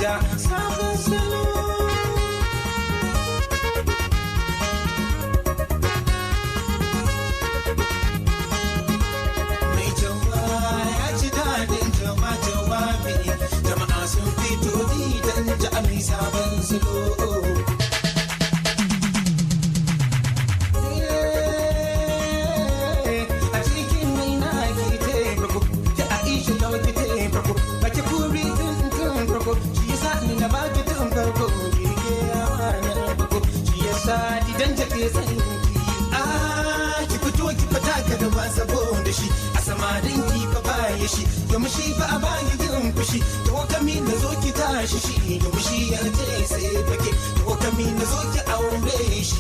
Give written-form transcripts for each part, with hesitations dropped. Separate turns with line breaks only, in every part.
soja sabon salo. Mai jawa ya ji daɗin jawabi, jama'a sun fito don jami'ai sabon salo. Domin shi fa a bani yin fushi, to kami na zo ki tashi shi, domin shi ya ce sai fake, to kami na zo ki aure shi.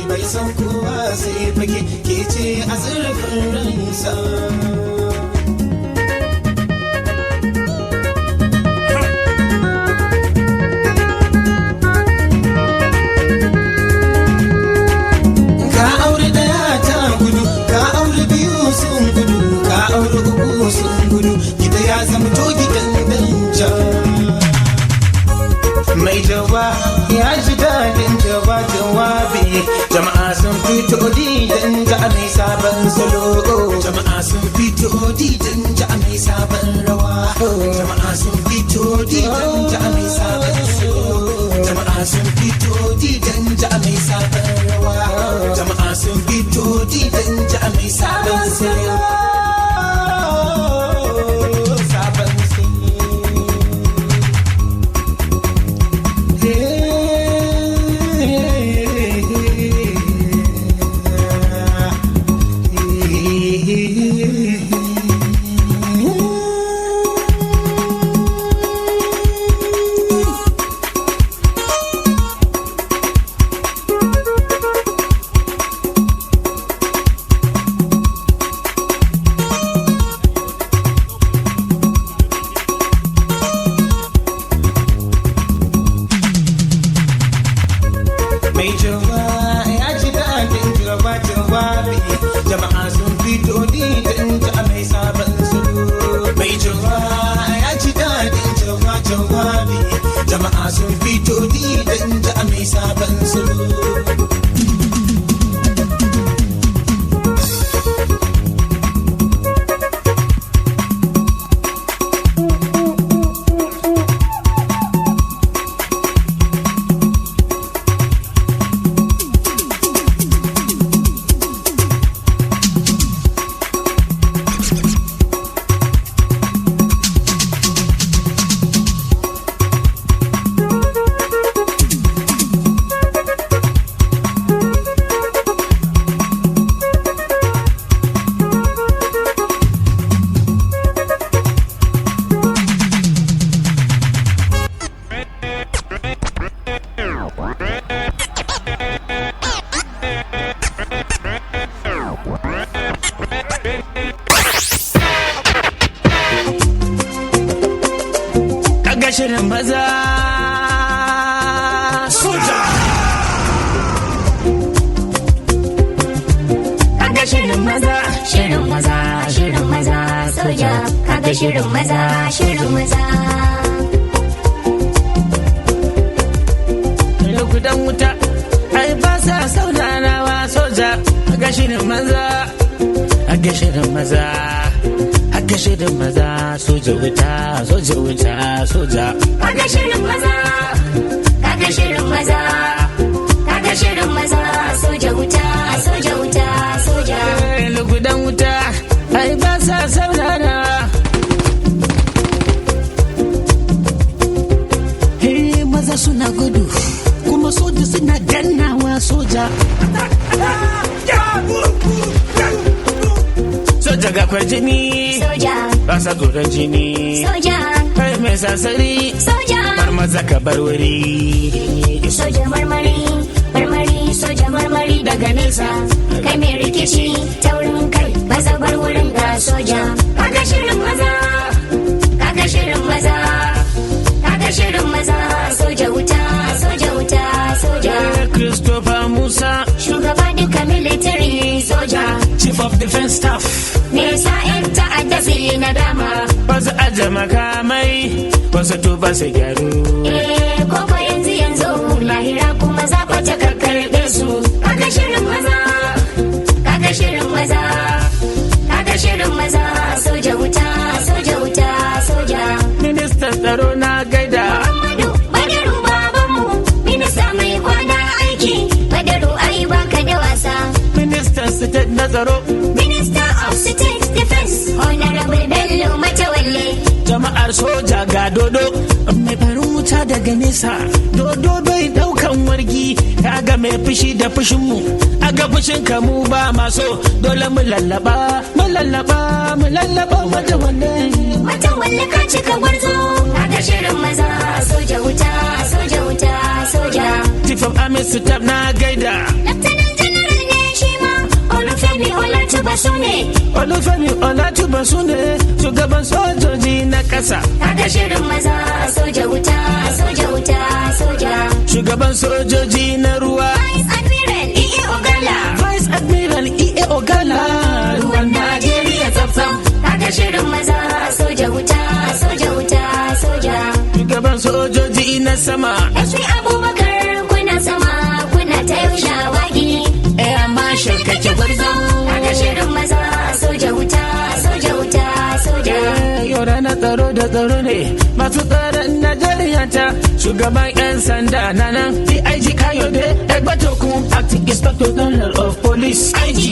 Bai san kowa sai fage ke ce a zurfin ransa. Ka aure daya ta gudu, ka aure biyu sun gudu, ka aure uku sun gudu, gida ya zama to gidan danja. Mai jawa ya ji daɗin jawabi, jama'a sun fito didan jami'ai sabon salo. Jama'a sun fito didan jami'ai sabon rawa. Jama'a sun fito didan jami'ai sabon salo. Jama'a sun fito didan jami'ai sabon rawa. Jama'a sun fito didan jami'ai sabon salo. Jama'a sun fito didan jami'ai sabon salo. Mai jawa ya ji daɗin jawabi, jama'a sun fito didan jami'ai sabon salo. Shirin maza soja. Kaga shirin maza, shirin maza, shirin maza soja. Kaga shirin maza, shirin maza. Lokutan wuta, ai ba sa saurarawa soja. Kaga shirin maza, kaga shirin maza. Kaga shirin maza soja wuta, soja wuta, soja. Kaga shirin maza, kaga shirin maza, kaga shirin maza soja wuta, soja wuta, soja. Lugudan wuta, ai ba sa saurara. Maza suna gudu, kuma soja suna dannawa soja. Soja ga kwarjini, soja ba sa tsoron jini, soja kai mai sasari, soja marmaza ka bar wuri. Soja marmari, marmari, soja marmari daga nesa, kai mai rikici taurin kai. of defense staff.
Nesa enta adasi na dama.
Wasu aje makamai, wasu tuba su gyaru.
Koko yanzu lahira kuma za fa ta karkarbe su. Kaga shirin maza, kaga shirin maza, kaga shirin maza. Soja wuta, soja wuta, soja.
Ministan tsaro na gaida.
Muhammadu Badaru babanmu, minista mai kwana aiki. Badaru ai baka da wasa.
Ministan state na tsaro.
Minister of State Defense, Honorable Bello Matawalle.
Jama'ar soja ga dodo mai farin wuta daga nesa. Dodo bai daukan wargi, kaga mai fushi da fushinmu. Aga fushin ka mu ba maso, dole mu lallaba, mu lallaba, mu lallaba Matawalle.
Matawalle ka cika gwarzo, kaga shirin maza. Soja wuta, soja wuta, soja.
Chief of Army Staff na gaida.
Lieutenant General ne shi ma, Olufemi Olatubasune.
Olufemi Olatubasune, shugaban sojoji na kasa.
Kaga shirin maza. Soja wuta, soja wuta, soja.
Shugaban sojoji na ruwa.
Vice Admiral E.A. Ogala.
Vice Admiral E.A. Ogala.
Ruwan Najeriya tsaf-tsaf. Kaga shirin maza. Soja wuta, soja wuta, soja.
Shugaban sojoji na sama.
SP Abubakar kuna sama, kuna ta yau shawagi.
Air Marshal kake gwarzo.
Kaga shirin maza. Soja wuta, soja wuta, soja.
Yau rana tsaro da tsaro ne. Masu tsaron Najeriya ta. Shugaban 'yan sanda na nan. DIG Kayode Egbatoku. Acting Inspector General of Police.
IG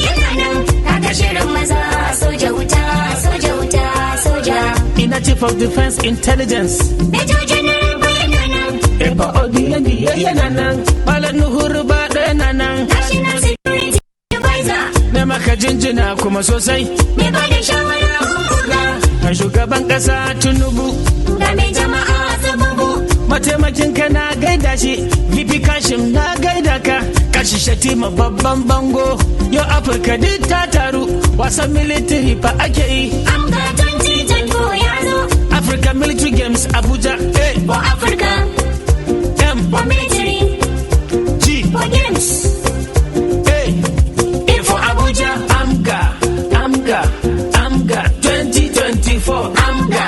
yana nan. Kaga shirin maza. Soja wuta, soja wuta, soja.
Ina Chief of Defense Intelligence.
Major General yana nan.
Eba Odiyendi yana nan. Malam Nuhuru Bado yana nan.
National Security Advisor.
Na maka jinjina kuma sosai.
Me ba da shawara hukuka.
A shugaban kasa Tinubu.
Ga mai jama'a sababu.
Mataimakin ka na gaida shi. VP Kashim na gaida ka. Kashi Shatima babban bango. Yau Afirka duk ta taru. Wasan military fa ake yi.
Amga 2024 ya zo.
Africa Military Games Abuja. Hey.
For Africa.
M.
For military.
G.
For games.
Hey. A for Abuja. Amga. 2024. Amga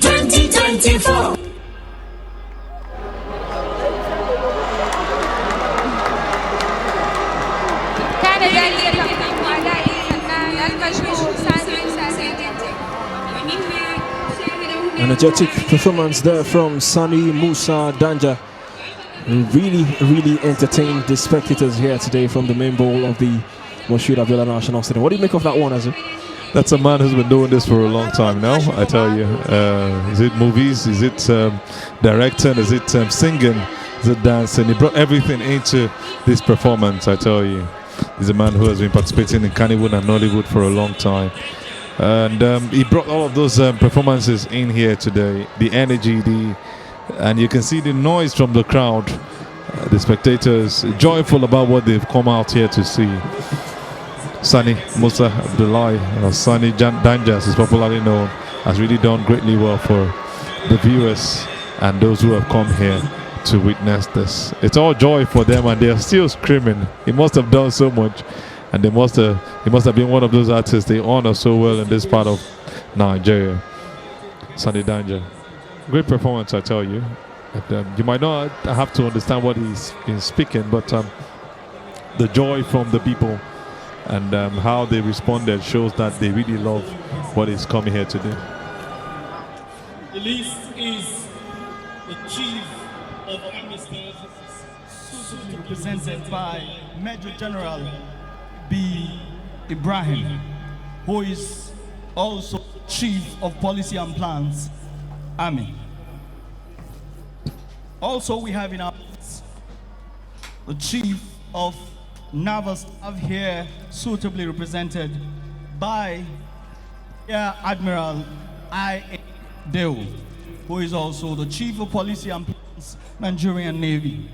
2024.
كان ذلك تقديم أداء الفنان المشهور سامي
Energetic performance there from Sani Musa Danja. Really entertained the spectators here today from the main bowl of the Moshood Abiola National Stadium. What do you make of that one, Azu?
That's a man who's been doing this for a long time now, I tell you. Is it movies? Is it directing? Is it singing? Is it dancing? He brought everything into this performance, I tell you. He's a man who has been participating in Kannywood and Nollywood for a long time. And he brought all of those performances in here today. The energy, and you can see the noise from the crowd. The spectators joyful about what they've come out here to see. Sani Musa Abdullahi, or Sani Danja, as is popularly known, has really done greatly well for the viewers and those who have come here to witness this. It's all joy for them, and they're still screaming. He must have done so much, and he must have been one of those artists they honor so well in this part of Nigeria. Sani Danja, great performance, I tell you. You might not have to understand what he's been speaking, but the joy from the people and how they responded shows that they really love what he's coming here to do.
The list is the Chief of Army Staff, represented by Major General B. Ibrahim, who is also Chief of Policy and Plans, Army. Also, we have in our midst the Chief of Naval Staff here, suitably represented by Air Admiral I.A. Deo, who is also the Chief of Policy and Plans, Nigerian Navy.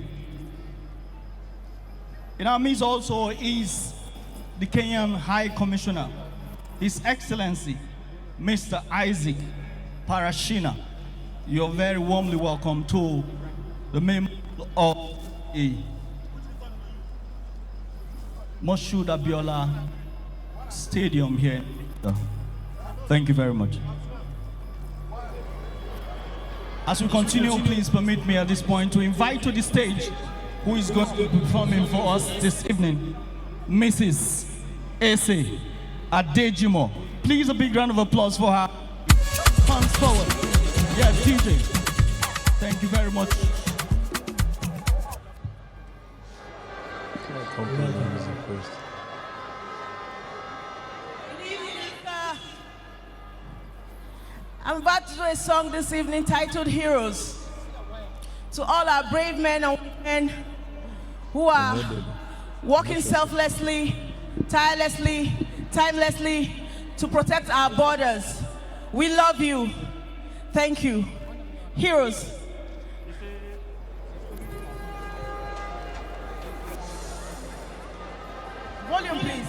In our midst also is the Kenyan High Commissioner, His Excellency, Mr. Isaac Parashina. You're very warmly welcome to the main of a. Moshood Abiola Stadium here. Thank you very much. As we continue, please permit me at this point to invite to the stage who is going to be performing for us this evening, Mrs. Ese Adejimo. Please a big round of applause for her. Hands forward. Yes, DJ. Thank you very much.
I'm about to do a song this evening titled Heroes. To all our brave men and women who are working selflessly, tirelessly, timelessly to protect our borders. We love you. Thank you. Heroes. Volume, please.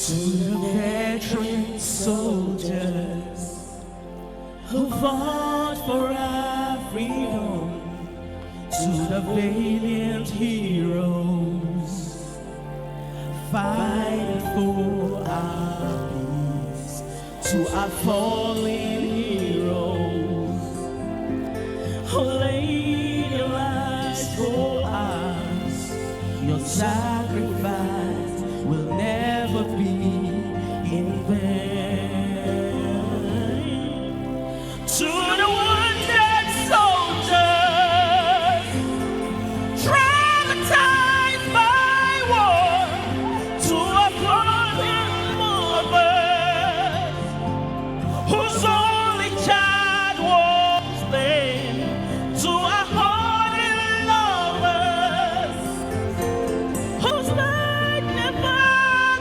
To the veteran soldiers who fought for our freedom, to the valiant heroes fighting for our peace, to our fallen heroes who laid their lives for us. Your sacrifice will never be in vain. To the wounded soldiers traumatized by war, to our broken mothers whose only child was slain, to our holy lovers whose light never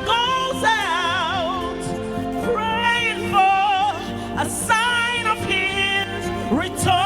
goes out, praying for a sign of his return.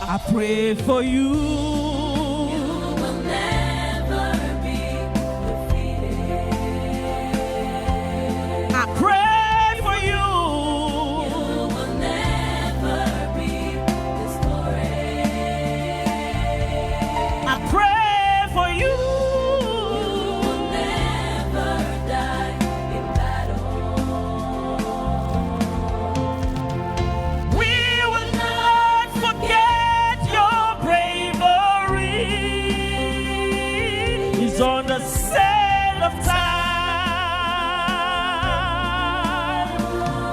I pray for you. You will never be defeated. I pray for you. You will never be discouraged. I pray for you. You will never die in battle. We will not forget your bravery. He's on the sand of time.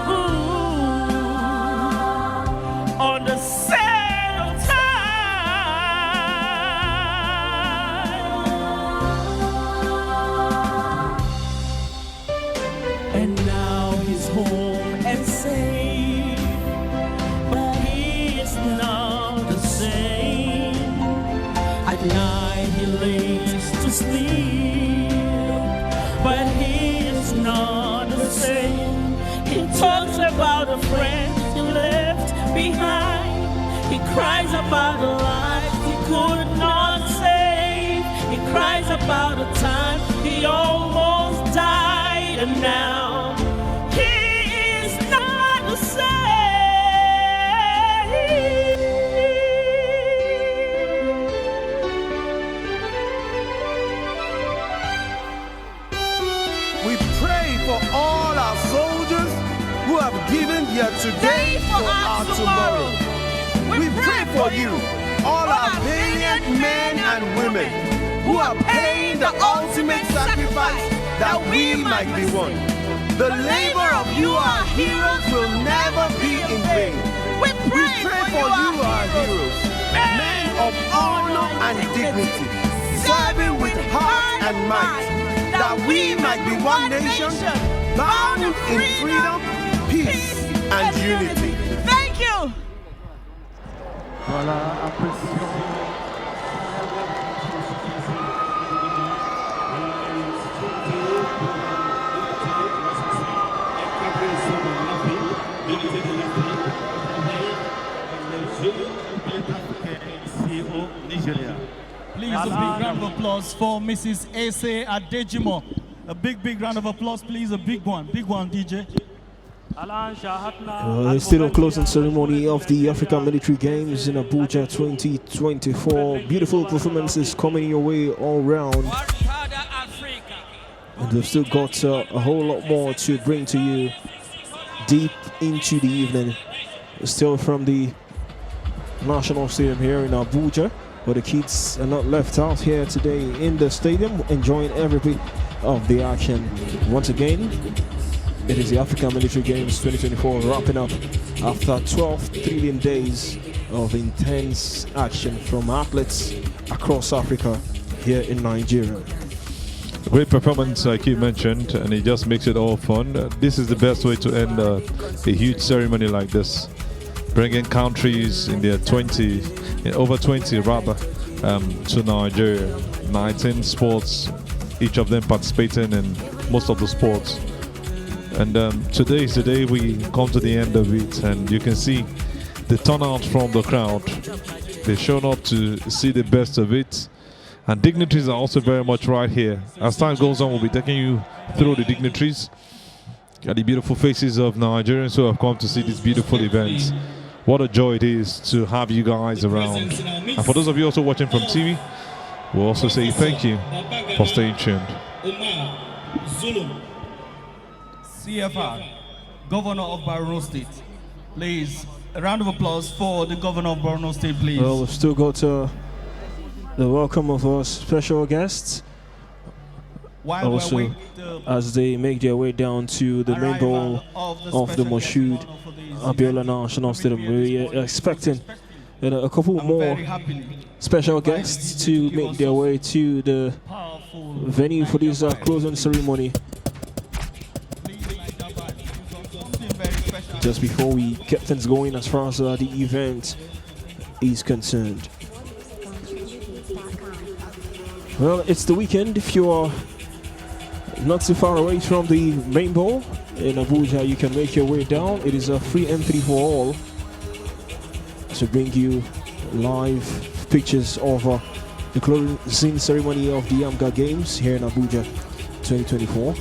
Ooh. On the sand of time. And now he's home and safe, but he is not the same. At night he lays to sleep, but he is not the same. He talks about the friends he left behind. He cries about the life he could not save. He cries about the time he almost died, and now he is not the same.
We pray for all our soldiers who have given their today for our tomorrow. We pray for you, all our valiant men and women who are paying the ultimate sacrifice that we might be one. The labor of you, our heroes, will never be in vain.
We pray
For you, our heroes, men of honor and dignity, serving with heart and might, that we might be one nation, bound in freedom, peace, and unity.
Thank you.
Please, a big round of applause for Mrs. Ese Adejimo. A big round of applause, please. A big one, DJ.
It's still a closing ceremony of the African Military Games in Abuja 2024. Beautiful performances coming your way all round. And we've still got a whole lot more to bring to you deep into the evening. Still from the National Stadium here in Abuja, but the kids are not left out here today in the stadium, enjoying every bit of the action. Once again, it is the African Military Games 2024 wrapping up after 12 thrilling days of intense action from athletes across Africa here in Nigeria.
Great performance, like you mentioned, and it just makes it all fun. This is the best way to end a huge ceremony like this. Bringing countries in their over 20 rather, to Nigeria. 19 sports, each of them participating in most of the sports. And today is the day we come to the end of it, and you can see the turnout from the crowd. They've shown up to see the best of it. And dignitaries are also very much right here. As time goes on, we'll be taking you through the dignitaries and the beautiful faces of Nigerians who have come to see this beautiful event. What a joy it is to have you guys around. And for those of you also watching from TV, we'll also say thank you for staying tuned.
CFR, Governor of Borno State. Please, a round of applause for the Governor of Borno State, please.
Well, we've still got the welcome of our special guests. Also, as they make their way down to the main bowl of the Moshood Abiola National Stadium, we are expecting a couple more special guests to make their way to the venue for this closing ceremony. Just before we get things going as far as the event is concerned. Well, it's the weekend. If you are not too far away from the main bowl in Abuja, you can make your way down. It is a free entry for all to bring you live pictures of the closing ceremony of the Amga Games here in Abuja 2024.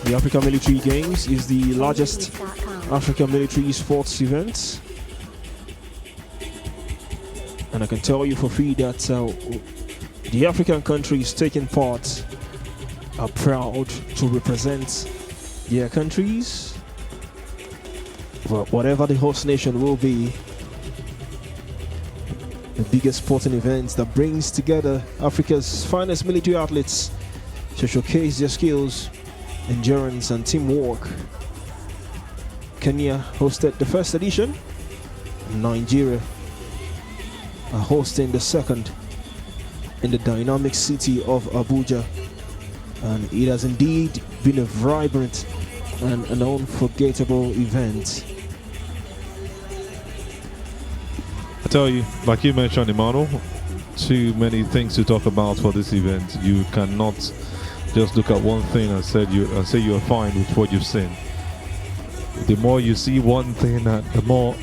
The African Military Games is the largest African military sports event, and I can tell you for free that the African countries taking part are proud to represent their countries, whatever the host nation will be. The biggest sporting event that brings together Africa's finest military athletes to showcase their skills, endurance and teamwork. Kenya hosted the first edition. Nigeria are hosting the second in the dynamic city of Abuja. And it has indeed been a vibrant and an unforgettable event.
I tell you, like you mentioned, Emmanuel, too many things to talk about for this event. You cannot just look at one thing and say you're fine with what you've seen. The more you see one thing, the more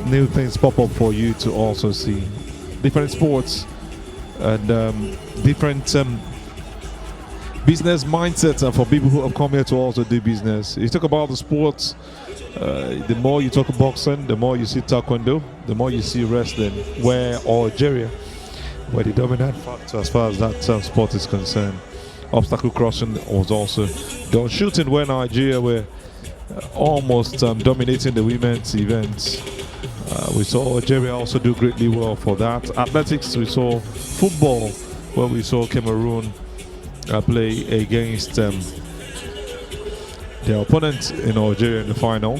new things pop up for you to also see. Different sports and different business mindsets for people who have come here to also do business. You talk about the sports, The more you talk boxing, the more you see taekwondo, the more you see wrestling, where Algeria were the dominant factor as far as that sport is concerned. Obstacle crossing was also done. Shooting, where Nigeria were almost dominating the women's events. We saw Algeria also do greatly well for that. Athletics, we saw football, where we saw Cameroon play against their opponent in Algeria in the final.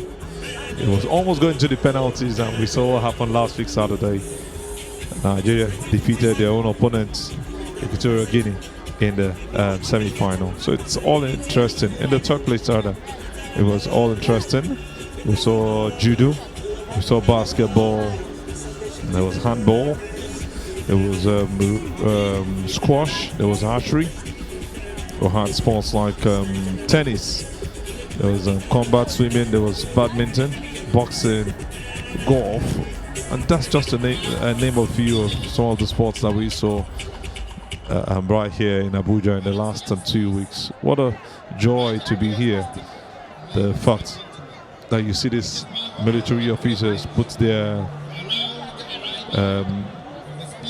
It was almost going to the penalties, and we saw what happened last week Saturday. Nigeria defeated their own opponent, Equatorial Guinea, in the semi-final. So it's all interesting. In the third place, rather, it was all interesting. We saw judo, we saw basketball, there was handball, there was squash, there was archery. We had sports like tennis, there was combat swimming, there was badminton, boxing, golf, and that's just a name of few of some of the sports that we saw right here in Abuja in the last 2 weeks. What a joy to be here. The fact that you see these military officers put their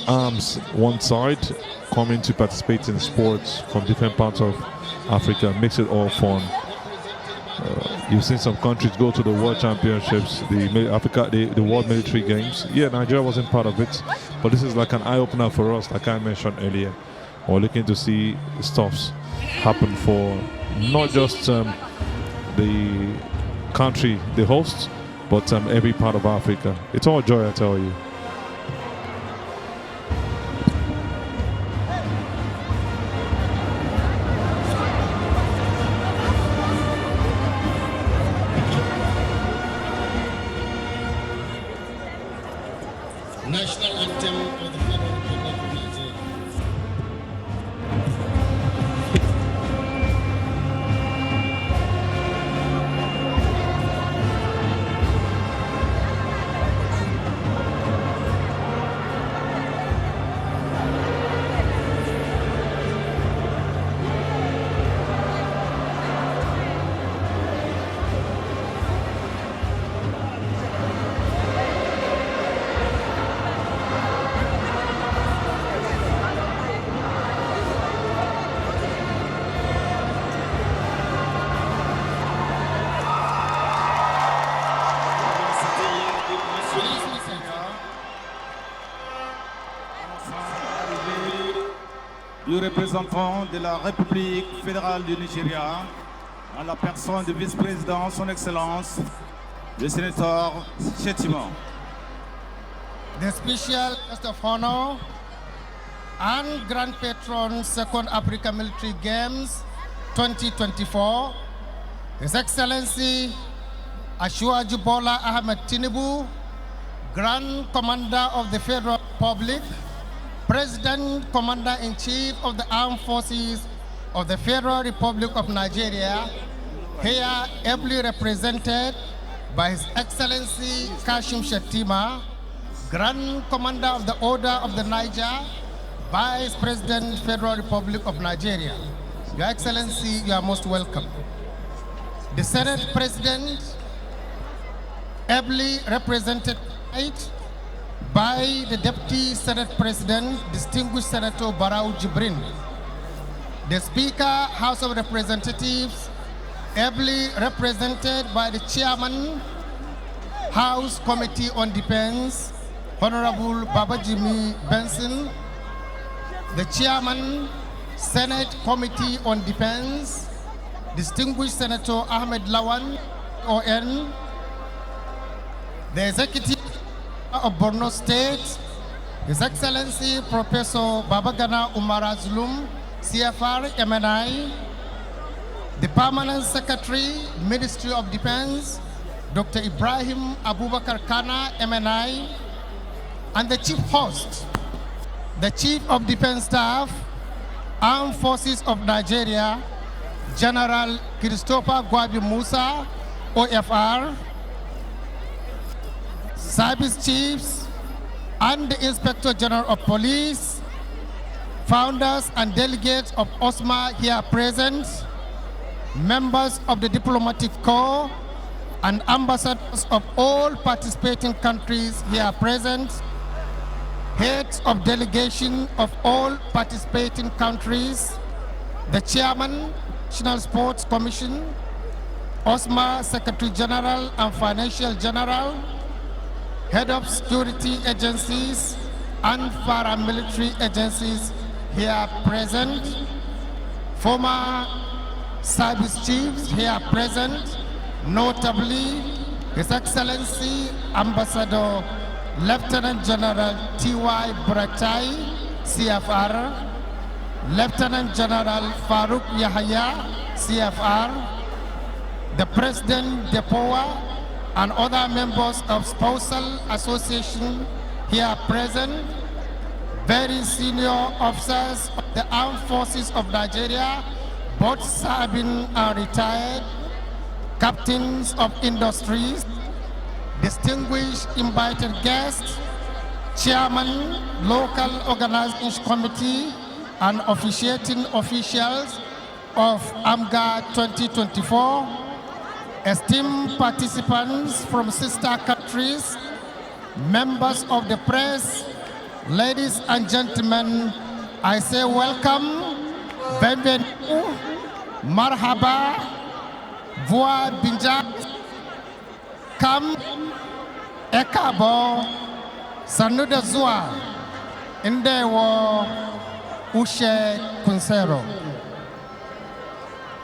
arms one side, coming to participate in sports from different parts of Africa, makes it all fun. You've seen some countries go to the World Championships, the World Military Games. Yeah, Nigeria wasn't part of it, but this is like an eye-opener for us, like I mentioned earlier. We're looking to see stuffs happen for not just the country, the host, but every part of Africa. It's all joy, I tell you.
National anthem of the Federal Republic of Nigeria.
Le représentant de la République fédérale du Nigeria, en la personne du vice-président, son Excellence, le sénateur Chetima.
The special guest of honor and grand patron Second Africa Military Games 2024, His Excellency Asiwaju Bola Ahmed Tinubu, Grand Commander of the Federal Republic, President Commander-in-Chief of the Armed Forces of the Federal Republic of Nigeria, here ably represented by His Excellency Kashim Shettima, Grand Commander of the Order of the Niger, Vice President, Federal Republic of Nigeria. Your Excellency, you are most welcome. The Senate President, ably represented tonight by the Deputy Senate President, Distinguished Senator Barau Jibrin. The Speaker, House of Representatives, ably represented by the Chairman, House Committee on Defense, Honorable Babajimi Benson, the Chairman, Senate Committee on Defense, Distinguished Senator Ahmed Lawan, ON, the Executive of Borno State, His Excellency Professor Babagana Umar Azlum, CFR, MNI, the Permanent Secretary, Ministry of Defense, Dr. Ibrahim Abubakar Kana, MNI, and the Chief Host, the Chief of Defense Staff, Armed Forces of Nigeria, General Christopher Gwabi Musa, OFR, Service Chiefs, and the Inspector General of Police, founders and delegates of OSMA here present, members of the Diplomatic Corps, and ambassadors of all participating countries here present, heads of delegation of all participating countries, the chairman, National Sports Commission, OSMA Secretary General and Financial General, head of security agencies and paramilitary agencies here present, former service chiefs here present, notably His Excellency Ambassador Lieutenant General T.Y. Buratai, CFR, Lieutenant General Farouk Yahya, CFR, the President Depoa, and other members of Spousal Association here present, very senior officers of the Armed Forces of Nigeria, both serving and retired, captains of industries, distinguished invited guests, chairman, local organizing committee, and officiating officials of Amga 2024, esteemed participants from sister countries, members of the press, ladies and gentlemen, I say welcome, bienvenue, marhaba, voix binja, kam, ekabo, sanuda zua, indewo, ushe kunsero.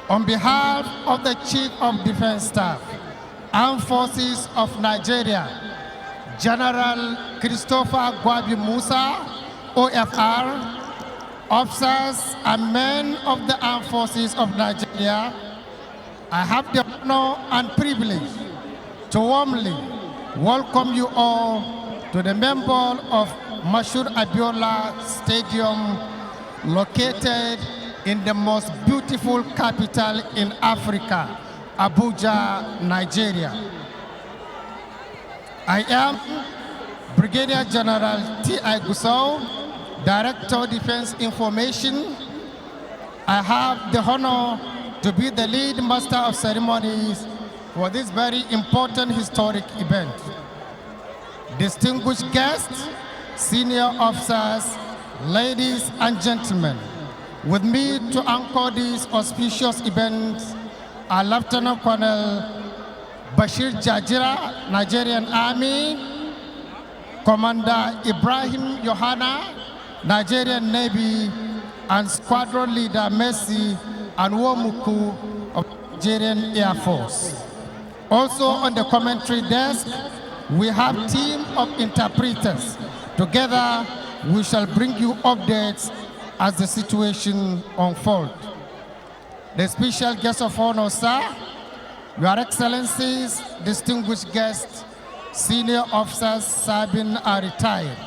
On behalf of the Chief of Defense Staff, Armed Forces of Nigeria, General Christopher Gwabi Musa, OFR, officers and men of the Armed Forces of Nigeria, I have the honor and privilege to warmly welcome you all to the member of Mashur Abiola Stadium, located in the most beautiful capital in Africa, Abuja, Nigeria. I am Brigadier General T.I. Gusau, Director of Defense Information. I have the honor to be the lead master of ceremonies for this very important historic event. Distinguished guests, senior officers, ladies and gentlemen, with me to anchor this auspicious event are Lieutenant Colonel Bashir Jajira, Nigerian Army, Commander Ibrahim Yohana, Nigerian Navy, and Squadron Leader Messi Anwomuku of Nigerian Air Force. Also on the commentary desk, we have a team of interpreters. Together, we shall bring you updates as the situation unfolds. The special guest of honor, sir, Your Excellencies, distinguished guests, senior officers serving are retired,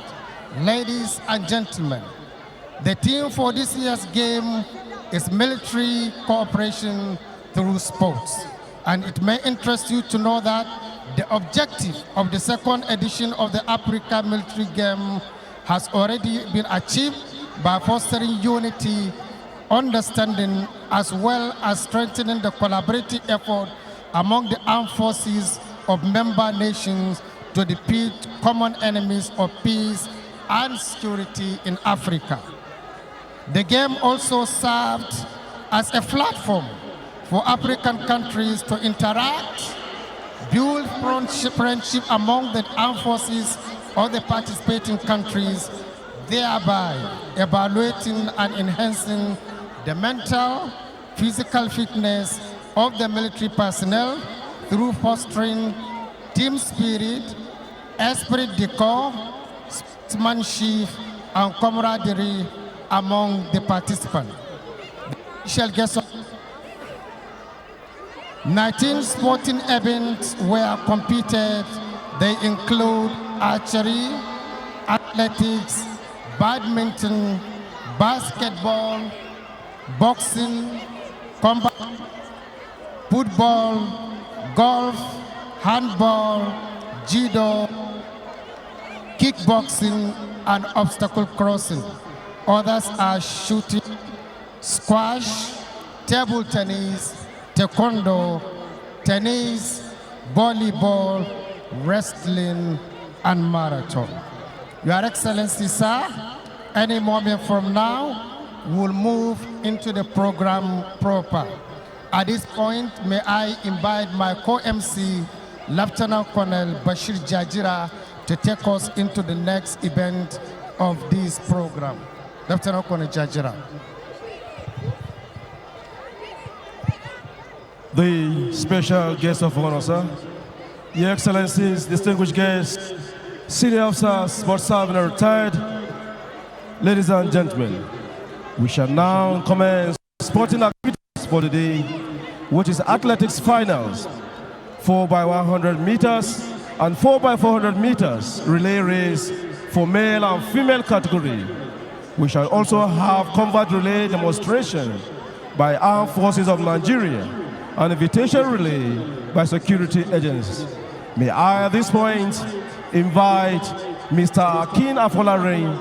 ladies and gentlemen, the theme for this year's game is military cooperation through sports. And it may interest you to know that the objective of the second edition of the Africa Military Game has already been achieved by fostering unity, understanding, as well as strengthening the collaborative effort among the armed forces of member nations to defeat common enemies of peace and security in Africa. The game also served as a platform for African countries to interact, build friendship among the armed forces of the participating countries, thereby evaluating and enhancing the mental, physical fitness of the military personnel through fostering team spirit, esprit de corps, sportsmanship, and camaraderie among the participants. The official guests 19 sporting events were competed. They include archery, athletics, badminton, basketball, boxing, combat, football, golf, handball, judo, kickboxing, and obstacle crossing. Others are shooting, squash, table tennis, taekwondo, tennis, volleyball, wrestling, and marathon. Your Excellency, sir, any moment from now, we'll move into the program proper. At this point, may I invite my co-MC, Lieutenant Colonel Bashir Jajira, to take us into the next event of this program. Lieutenant Colonel Jajira.
The special guest of honor, sir. Your Excellencies, distinguished guests, senior officers, both serving and retired, ladies and gentlemen, we shall now commence sporting activities for the day, which is athletics finals, 4x100 meters and 4x400 meters relay race for male and female category. We shall also have combat relay demonstration by Armed Forces of Nigeria and invitation relay by security agents. May I at this point invite Mr. Akin Afolarin,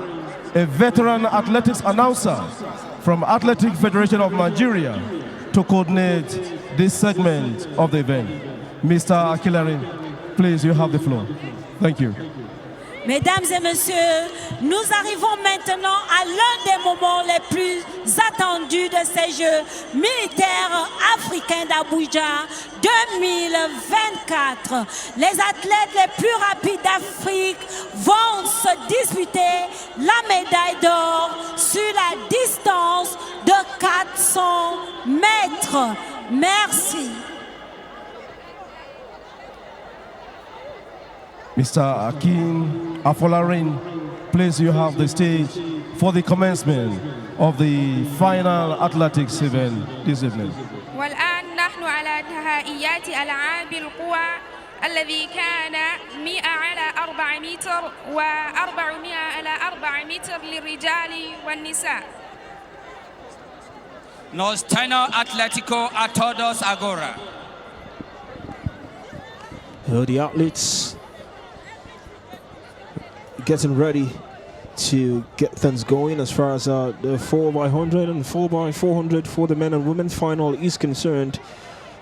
a veteran athletics announcer from Athletic Federation of Nigeria, to coordinate this segment of the event. Mr. Akilarin, please, you have the floor. Thank you.
Mesdames et messieurs, nous arrivons maintenant à l'un des moments les plus attendus de ces Jeux militaires africains d'Abuja 2024. Les athlètes les plus rapides d'Afrique vont se disputer la médaille d'or sur la distance de 400 mètres. Merci.
Mr. Akin Afolarin, please, you have the stage for the commencement of the final athletics event this evening.
والآن نحن على نهائيات ألعاب القوى الذي كان 100 على 4 متر و400 على 4 متر للرجال والنساء.
Nos tenor Atlético a todos agora.
The athletes getting ready to get things going as far as the 4x100 and 4x400 for the men and women final is concerned.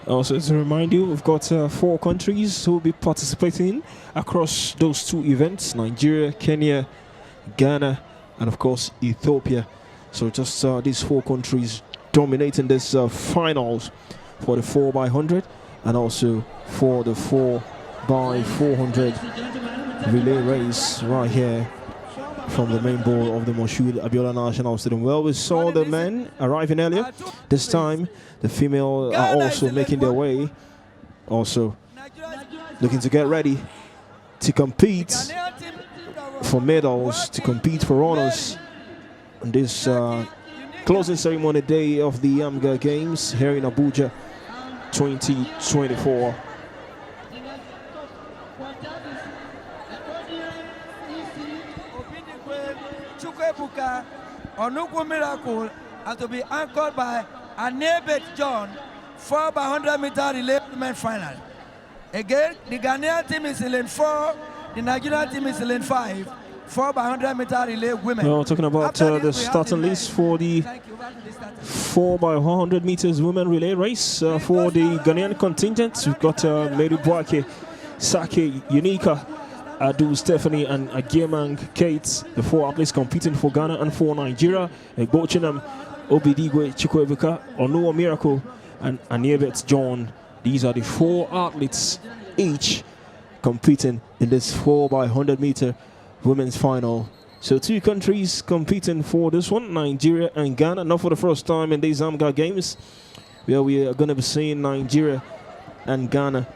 Also, to remind you, we've got 4 countries who will be participating across those 2 events: Nigeria, Kenya, Ghana, and of course Ethiopia. So just these 4 countries dominating this finals for the 4x100 and also for the 4x400 relay race right here from the main bowl of the Moshood Abiola National Stadium. Well, we saw the men arriving earlier. This time, the female are also making their way, also looking to get ready to compete for medals, to compete for honors on this closing ceremony day of the Amga Games here in Abuja 2024.
Onukwu Miracle, and to be anchored by Anebet John, 4x100 meter relay women final. Again, the Ghanaian team is in lane 4, the Nigerian team is in lane 5, 4x100 meter relay women.
Well, talking about the starting list for the 4x100 meters women relay race for the Ghanaian contingent, we've got Mary Boake, Sake, Unika, Adu, Stephanie, and Agiemang Kate, the 4 athletes competing for Ghana and for Nigeria. Bochinam, Obidigwe Chukwuebuka, Onuo Miracle, and Aniebet John. These are the 4 athletes each competing in this 4x100 meter women's final. So 2 countries competing for this one, Nigeria and Ghana. Not for the first time in these Amga Games, where we are going to be seeing Nigeria and Ghana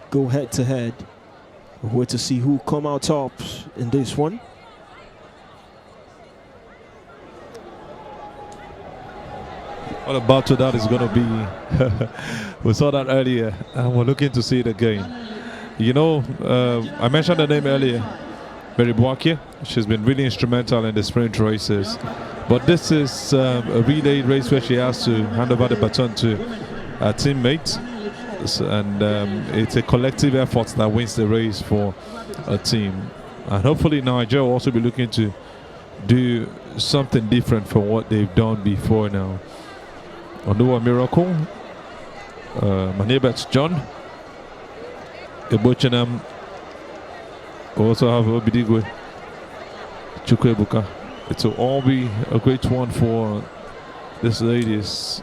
go head to head. We'll wait to see who come out top in this one.
What about that is going to be, we saw that earlier and we're looking to see it again. You know, I mentioned the name earlier, Mary Boake. She's been really instrumental in the sprint races. But this is a relay race where she has to hand over the baton to her teammate. And it's a collective effort that wins the race for a team. And hopefully Nigeria will also be looking to do something different from what they've done before now. Onuwa Miracle, Manebet John, Invitational. We also have Obidigwe, Chukwuebuka. It will all be a great one for these ladies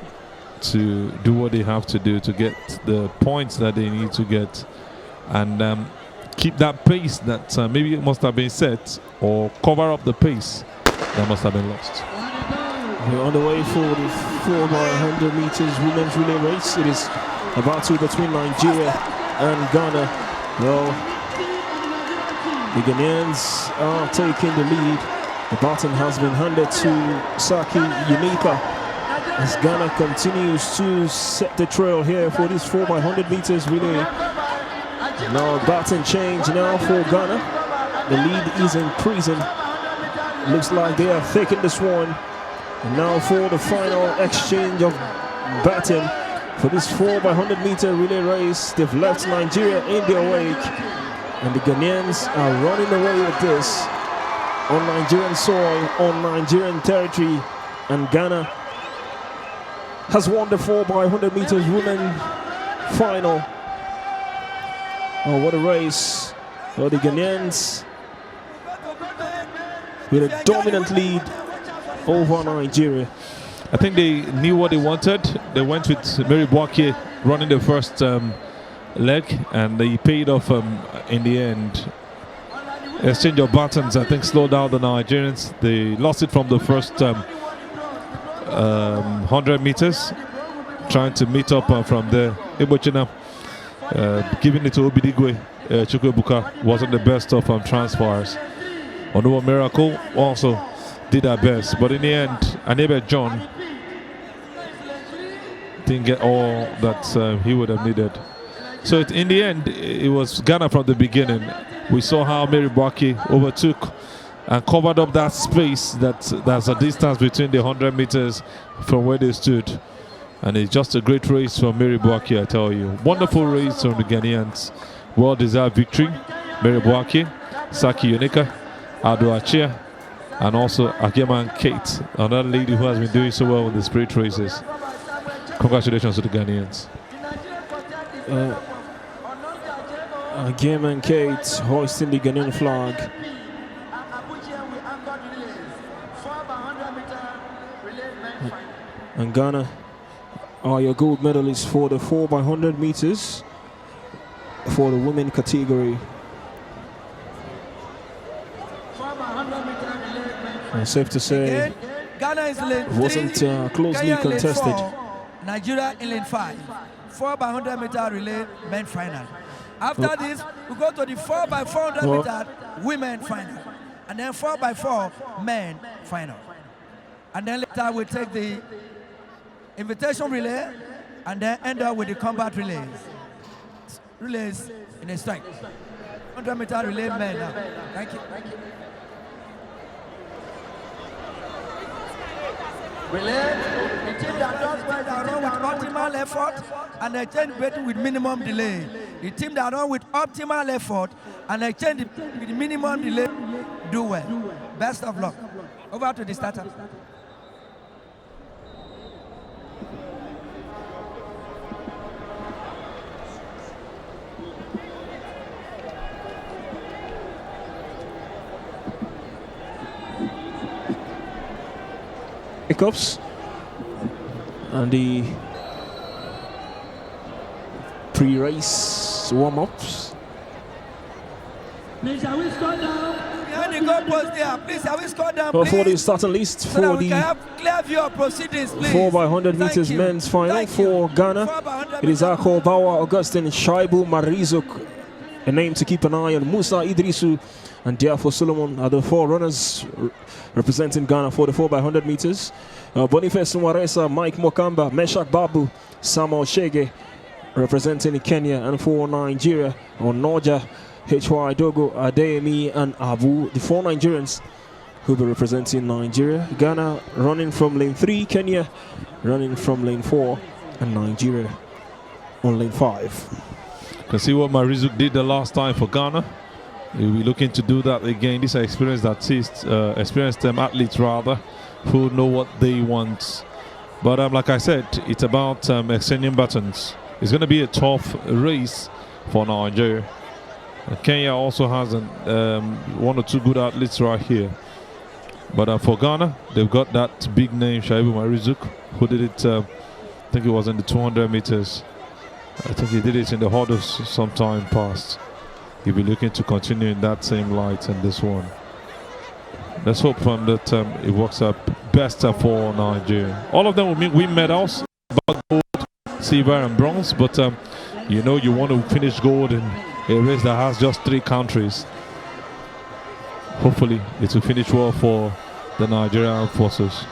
to do what they have to do to get the points that they need to get, and keep that pace that maybe it must have been set, or cover up the pace that must have been lost.
We're on the way for the 4x100 meters women's relay race. It is a battle between Nigeria and Ghana. Well, the Ghanaians are taking the lead. The baton has been handed to Saki Unika as Ghana continues to set the trail here for this 4x100 meters relay. Now baton change now for Ghana. The lead is increasing. Looks like they are taking this one. And now for the final exchange of baton for this 4x100 meter relay race. They've left Nigeria in their wake, and the Ghanaians are running away with this on Nigerian soil, on Nigerian territory, and Ghana has won the 4x100 meters women final. Oh, what a race. Oh, the Ghanaians with a dominant lead over Nigeria.
I think they knew what they wanted. They went with Mary Boakye running the first leg, and they paid off in the end. Exchange of batons, I think, slowed down the Nigerians. They lost it from the first 100 meters, trying to meet up from there. Invitational, giving it to Obidigwe, Chukwuebuka wasn't the best of transfers. Onuwa Miracle also did our best, but in the end, Anebe John didn't get all that he would have needed. So in the end, it was Ghana from the beginning. We saw how Mary Boakye overtook and covered up that space that's a distance between the 100 meters from where they stood. And it's just a great race from Mary Boakye, I tell you. Wonderful race from the Ghanaians. Well-deserved victory. Mary Boakye, Saki Unika, Ado Achia, and also Agema Kate, another lady who has been doing so well in the sprint races. Congratulations to the Ghanaians.
Agema Kate hoisting the Ghanaian flag. And Ghana are your gold medalists for the 4x100 meters for the women category. Safe to say,
Ghana is in lane
it wasn't closely
Kenya in lane
contested.
4, Nigeria in lane 5. 4x100 meter relay men final. After this, we go to the 4x400 meter women final, and then 4x4 men final. And then later we take the invitation relay, and then end up with the combat relays. Relays in a strike. 100 meter relay men now. Thank you. Relay, the team that does well that run with optimal effort and exchange batting with minimum delay. The team that run with optimal effort and exchange with minimum delay do well. Best of luck. Over to the starter.
Hiccups and the pre-race warm-ups.
Please, shall we score down? Behind the goalpost there, please, shall we score down,
Well,
please?
for the starting list
So
for
that we
the
can have clear view of proceedings, please.
4x100
Thank
meters
you.
men's final
Thank
for
you.
Ghana.
4x100
It is Ako Bawa Augustine Shaibu Marizuk, a name to keep an eye on. Musa Idrisu and Diafo Solomon are the four runners representing Ghana for the 4x100 meters. Boniface Nwaresa, Mike Mokamba, Meshak Babu, Samuel Shege representing Kenya, and for Nigeria, Onoja, HY Dogo, Adeyemi, and Abu, the four Nigerians who will be representing Nigeria. Ghana running from lane 3, Kenya running from lane 4, and Nigeria on lane 5.
You can see what Marizuk did the last time for Ghana. He'll be looking to do that again. These are experienced athletes rather, who know what they want. But like I said, it's about exchanging buttons. It's going to be a tough race for Nigeria. Kenya also has one or two good athletes right here. But for Ghana, they've got that big name, Shaibu Marizuk, who did it, I think it was in the 200 meters. I think he did it in the hurdles sometime past. He'll be looking to continue in that same light in this one. Let's hope that it works out best for Nigeria. All of them will win medals, gold, silver and bronze, but you know you want to finish gold in a race that has just 3 countries. Hopefully it will finish well for the Nigerian Armed Forces.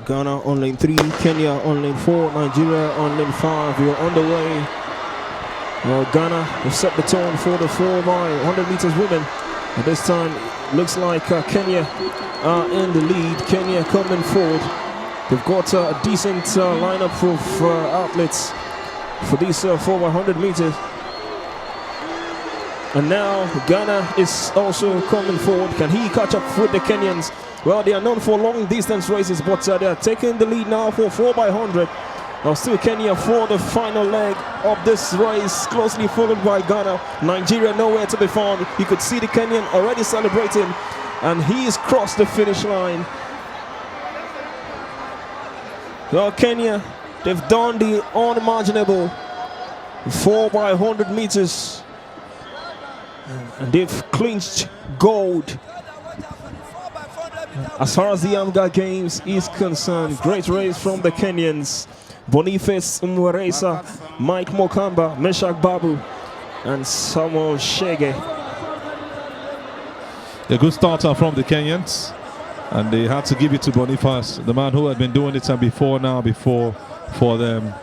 Ghana on lane 3, Kenya on lane 4, Nigeria on lane 5. We are on the way. Well, Ghana have set the tone for the 4x100 meters women. At this time, looks like Kenya are in the lead. Kenya coming forward. They've got a decent lineup of athletes for these 4x100 meters. And now Ghana is also coming forward. Can he catch up with the Kenyans? Well, they are known for long distance races, but they are taking the lead now for 4x100. Now still Kenya for the final leg of this race, closely followed by Ghana. Nigeria nowhere to be found. You could see the Kenyan already celebrating, and he's crossed the finish line. Well, Kenya, they've done the unimaginable 4x100 meters, and they've clinched gold. As far as the Amga Games is concerned, great race from the Kenyans. Boniface Mweresa, Mike Mokamba, Meshak Babu, and Samuel Shege.
A good starter from the Kenyans, and they had to give it to Boniface, the man who had been doing it before for them.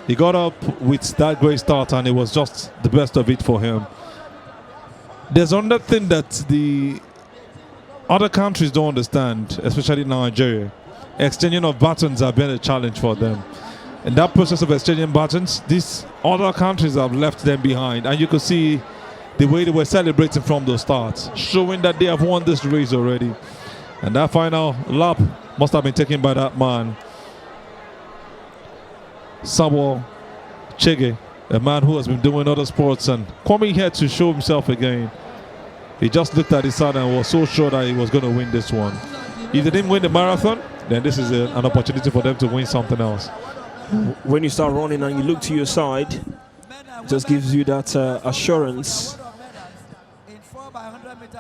He got up with that great start, and it was just the best of it for him. There's another thing that the other countries don't understand, especially Nigeria. Exchanging of batons have been a challenge for them. In that process of exchanging batons, these other countries have left them behind. And you could see the way they were celebrating from the start, showing that they have won this race already. And that final lap must have been taken by that man, Samuel Chege, a man who has been doing other sports and coming here to show himself again. He just looked at his side and was so sure that he was going to win this one. If they didn't win the marathon, then this is an opportunity for them to win something else.
When you start running and you look to your side, it just gives you that assurance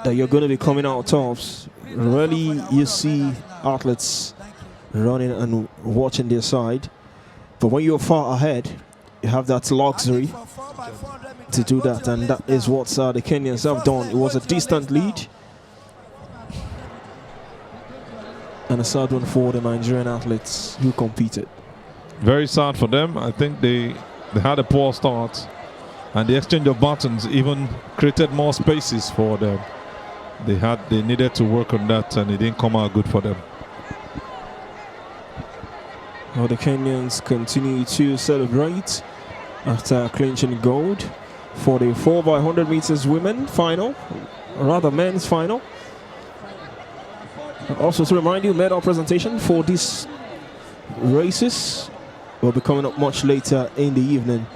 that you're going to be coming out tops. Rarely you see athletes running and watching their side, but when you're far ahead, you have that luxury to do that, and that is what the Kenyans have done. It was a distant lead, and a sad one for the Nigerian athletes who competed.
Very sad for them. I think they had a poor start, and the exchange of buttons even created more spaces for them. They needed to work on that, and it didn't come out good for them.
Well, the Kenyans continue to celebrate after clinching gold for the 4x100 meters women final, or rather men's final. Also to remind you, medal presentation for these races will be coming up much later in the evening.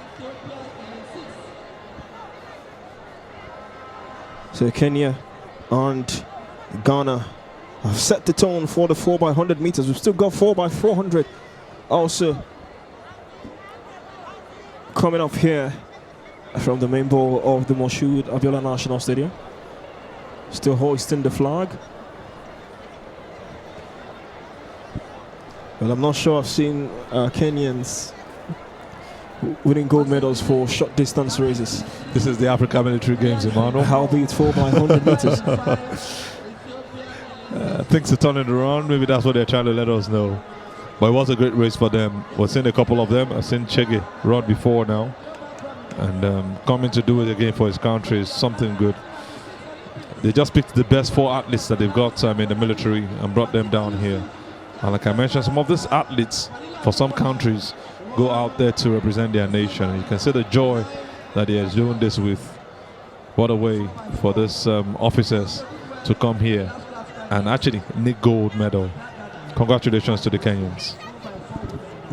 So Kenya and Ghana have set the tone for the 4x100 meters. We've still got 4x400 also coming up here from the main bowl of the Moshood Abiola National Stadium. Still hoisting the flag. Well, I'm not sure I've seen Kenyans winning gold medals for short distance races.
This is the Africa Military Games, Emmanuel.
How be it 4x100 meters?
Things are turning around. Maybe that's what they're trying to let us know. But it was a great race for them. We've seen a couple of them. I've seen Chege run before now. and coming to do it again for his country is something good. They just picked the best 4 athletes that they've got in the military and brought them down here. And like I mentioned, some of these athletes for some countries go out there to represent their nation. And you can see the joy that he is doing this with. What a way for these officers to come here and actually nick gold medal. Congratulations to the Kenyans.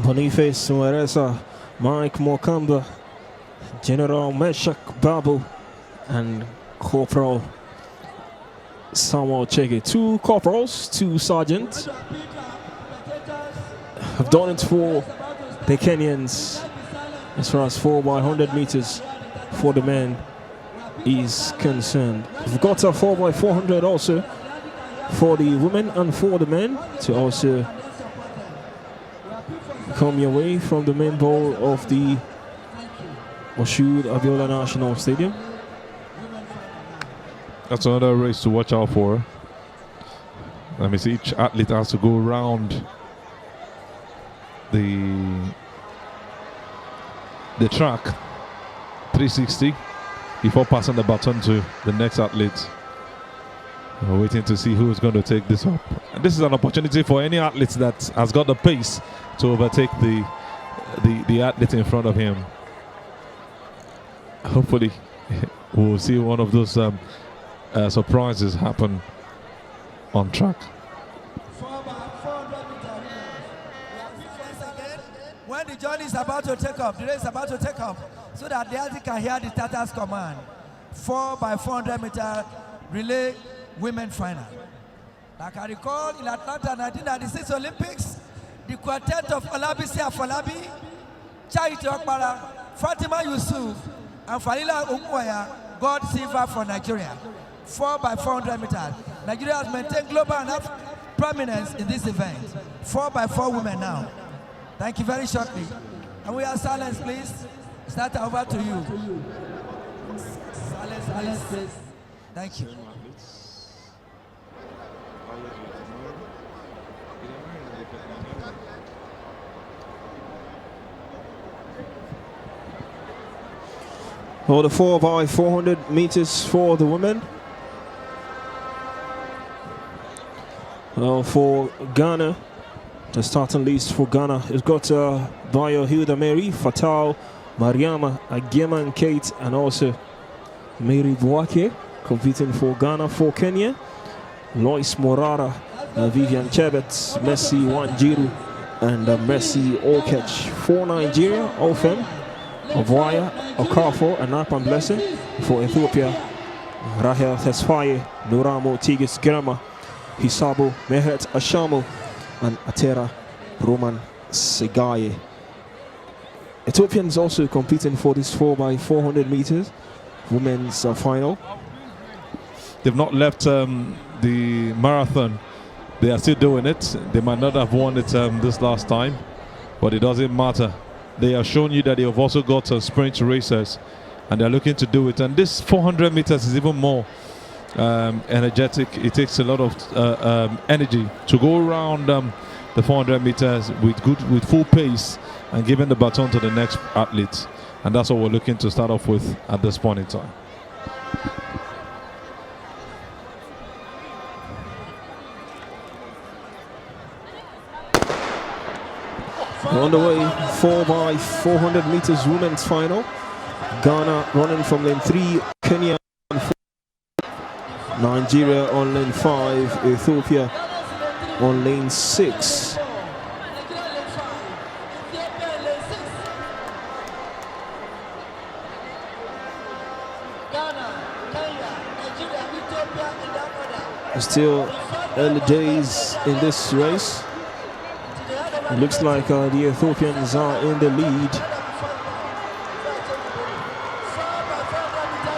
Boniface Mweresa, Mike Mokamba, General Meshak Babu, and Corporal Samuel Chege. 2 corporals, 2 sergeants have done it for the Kenyans as far as 4x100 meters for the men is concerned. We've got a 4x400 also for the women and for the men to also come your way from the main bowl of the Moshood Abiola National Stadium.
That's another race to watch out for. Let me see, each athlete has to go around the track 360 before passing the baton to the next athlete. We're waiting to see who's going to take this up. And this is an opportunity for any athlete that has got the pace to overtake the athlete in front of him. Hopefully we'll see one of those surprises happen on track.
When the journey is about to take up, the race is about to take up, so that the athlete can hear the starter's command. 4x400 meter relay women final. Like I recall in Atlanta 1996 Olympics, the quartet of Olabisi Afolabi, Charity Okpara, Fatima Yusuf, and Falila Umuwaya got silver for Nigeria. 4x400 meters. Nigeria has maintained global enough prominence in this event. 4x4 women now. Thank you very shortly. And we have silence, please. Start over to you. Silence, please. Thank you.
For the 4x400 meters for the women. Well, for Ghana, the starting list for Ghana has got Bayo Hilda Mary, Fatal, Mariama, Agema and Kate, and also Mary Bwake competing for Ghana. For Kenya, Lois Morara, Vivian Chebet, Messi Wanjiru, and Messi Okech. For Nigeria, Ofem, Ovoya, Okafo, and Napan Blessing. For Ethiopia, Rahel Tesfaye, Nuramo Tigis Grama, Hisabu Mehet Ashamo, and Atera Roman Segaye. Ethiopians also competing for this 4x400 meters women's final.
They've not left the marathon. They are still doing it. They might not have won it this last time, but it doesn't matter. They have shown you that they have also got sprint racers, and they're looking to do it. And this 400 meters is even more energetic. It takes a lot of energy to go around the 400 meters with full pace and giving the baton to the next athlete. And that's what we're looking to start off with at this point in time.
On the way, 4x400 meters women's final. Ghana running from lane 3, Kenya on 4, Nigeria on lane 5, Ethiopia on lane 6. Still early days in this race. It looks like the Ethiopians are in the lead.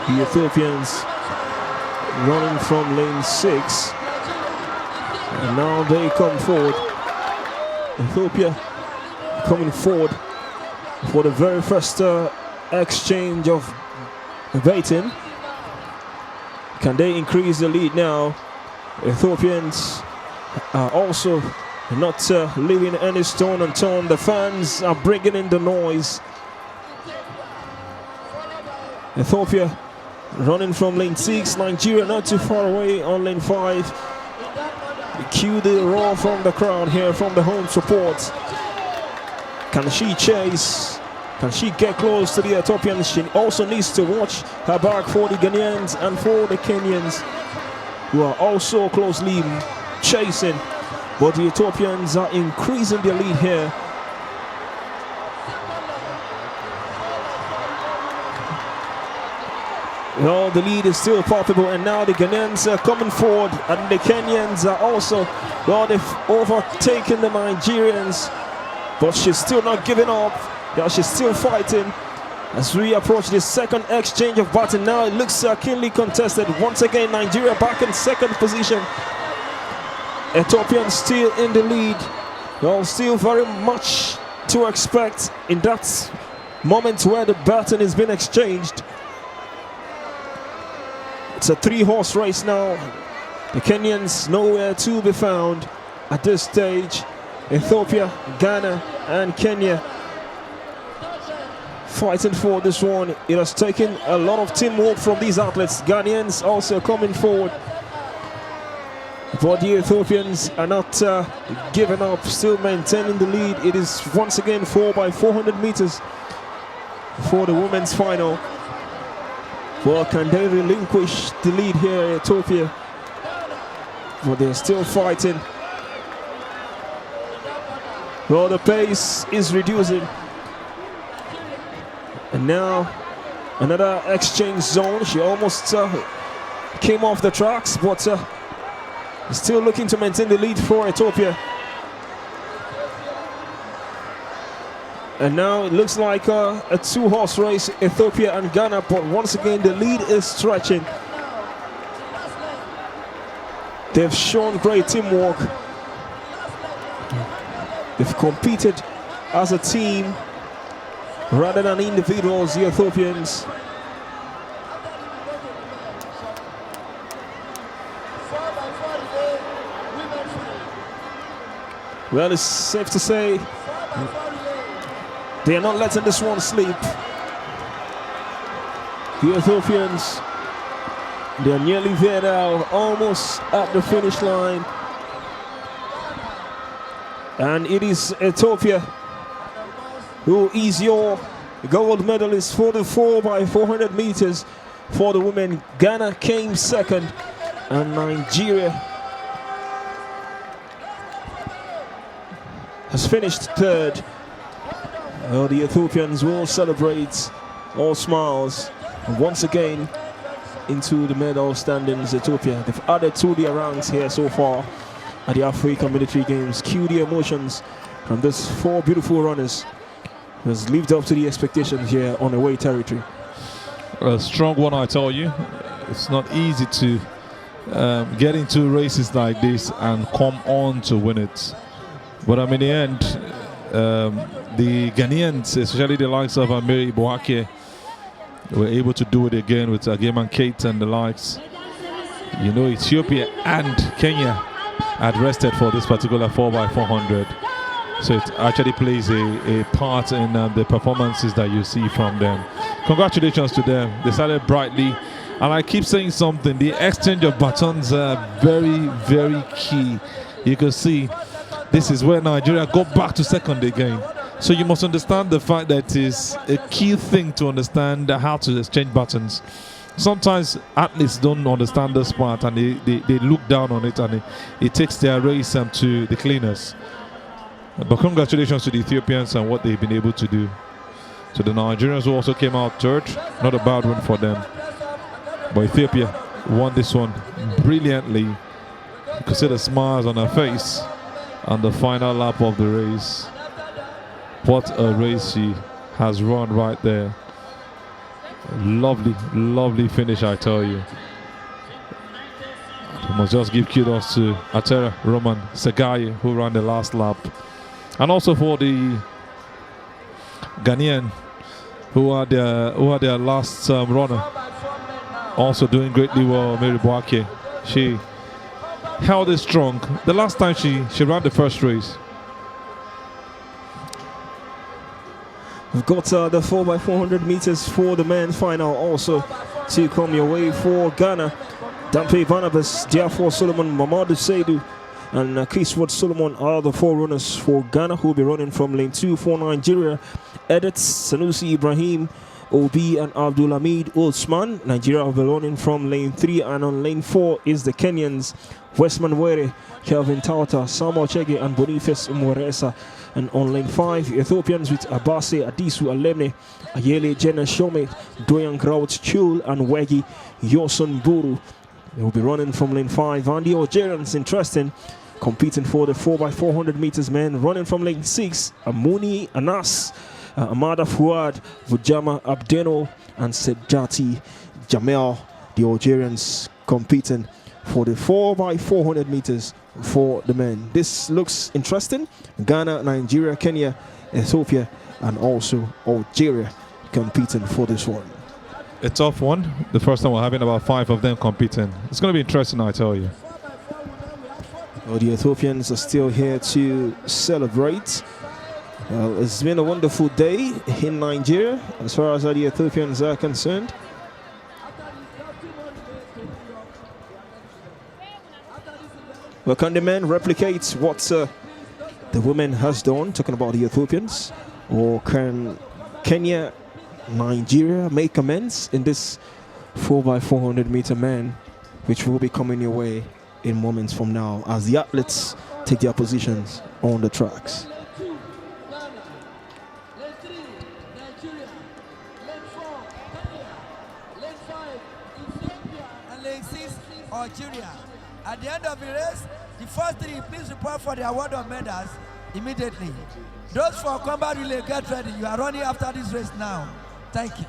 The Ethiopians running from lane 6. And now they come forward. Ethiopia coming forward for the very first exchange of baiting. Can they increase the lead now? Ethiopians are also not leaving any stone unturned. The fans are bringing in the noise. Ethiopia running from lane 6. Nigeria not too far away on lane 5. Cue the roar from the crowd here from the home support. Can she chase? Can she get close to the Ethiopians? She also needs to watch her back for the Ghanaians and for the Kenyans, who are also closely chasing. But the Ethiopians are increasing their lead here. Well, the lead is still palpable, and now the Ghanaians are coming forward, and the Kenyans are also, well, they've overtaken the Nigerians, but she's still not giving up. Yeah, she's still fighting. As we approach the second exchange of baton, now it looks keenly contested. Once again, Nigeria back in second position. Ethiopians still in the lead. Well, still very much to expect in that moment where the baton is being exchanged. It's a 3-horse race now. The Kenyans nowhere to be found at this stage. Ethiopia, Ghana, and Kenya fighting for this one. It has taken a lot of teamwork from these athletes. Ghanaians also coming forward, but the Ethiopians are not giving up, still maintaining the lead. It is once again 4x400 meters for the women's final. Well, can they relinquish the lead here, Ethiopia? But they're still fighting. Well, the pace is reducing. And now another exchange zone. She almost came off the tracks, but still looking to maintain the lead for Ethiopia. And now it looks like a 2-horse race, Ethiopia and Ghana, but once again the lead is stretching. They've shown great teamwork. They've competed as a team rather than individuals, the Ethiopians. Well, it's safe to say they are not letting this one sleep. The Ethiopians, they are nearly there now, almost at the finish line. And it is Ethiopia who is your gold medalist for the 4x400 meters for the women. Ghana came second, and Nigeria has finished third. Well, the Ethiopians will celebrate, all smiles, and once again into the medal standings. Ethiopia, they've added to their ranks here so far at the African Military Games. Cue the emotions from these 4 beautiful runners who has lived up to the expectations here on away territory.
A strong one, I tell you. It's not easy to get into races like this and come on to win it. But in the end, the Ghanaians, especially the likes of Mary Boakie, were able to do it again with Ageman Kate and the likes. You know, Ethiopia and Kenya had rested for this particular 4x400. So it actually plays a part in the performances that you see from them. Congratulations to them. They started brightly. And I keep saying something. The exchange of batons are very, very key. You can see this is where Nigeria go back to second again. So you must understand the fact that it is a key thing to understand how to exchange batons. Sometimes athletes don't understand this part, and they look down on it, and it takes their race to the cleaners. But congratulations to the Ethiopians and what they've been able to do. So the Nigerians who also came out third, not a bad one for them. But Ethiopia won this one brilliantly. You could see the smiles on her face on the final lap of the race. What a race she has run right there. Lovely, lovely finish, I tell you. I must just give kudos to Atera Roman Segaye, who ran the last lap. And also for the Ghanaian, who are their last runner. Also doing greatly well, Mary Boakie. She held it strong. The last time she ran the first race.
We've got the 4x400 meters for the men's final also to come your way for Ghana. Dampe Barnabas, Diafo Solomon, Mamadou Seidu, and Kiswat Solomon are the forerunners for Ghana, who will be running from lane 2 for Nigeria. Edith, Sanusi Ibrahim, Obi, and Abdulhamid Osman. Nigeria will be running from lane 3, and on lane 4 is the Kenyans, Westman Were, Kelvin Tauta, Samuel Chege, and Boniface Umweresa. And on lane 5, Ethiopians with Abase, Adisu Alemne, Ayele Jenna Shome, Doyan Kraut Chul, and Wegi Yosun Buru. They will be running from lane 5. And the Algerians, interesting, competing for the 4x400 meters men, running from lane 6, Amuni Anas, Amada Fuad, Vujama Abdeno, and Sejati Jamel. The Algerians competing for the 4x400 meters for the men. This looks interesting. Ghana, Nigeria, Kenya, Ethiopia, and also Algeria competing for this one.
A tough one. The first time we're having about 5 of them competing. It's going to be interesting, I tell you.
Well, the Ethiopians are still here to celebrate. Well, it's been a wonderful day in Nigeria as far as the Ethiopians are concerned. Well, can the men replicate what the women has done, talking about the Ethiopians? Or can Kenya, Nigeria make amends in this 4x400 meter man, which will be coming your way in moments from now as the athletes take their positions on the tracks?
Algeria. At the end of the race, the first 3, please report for the award of medals immediately. Those for combat relay, get ready. You are running after this race now. Thank you.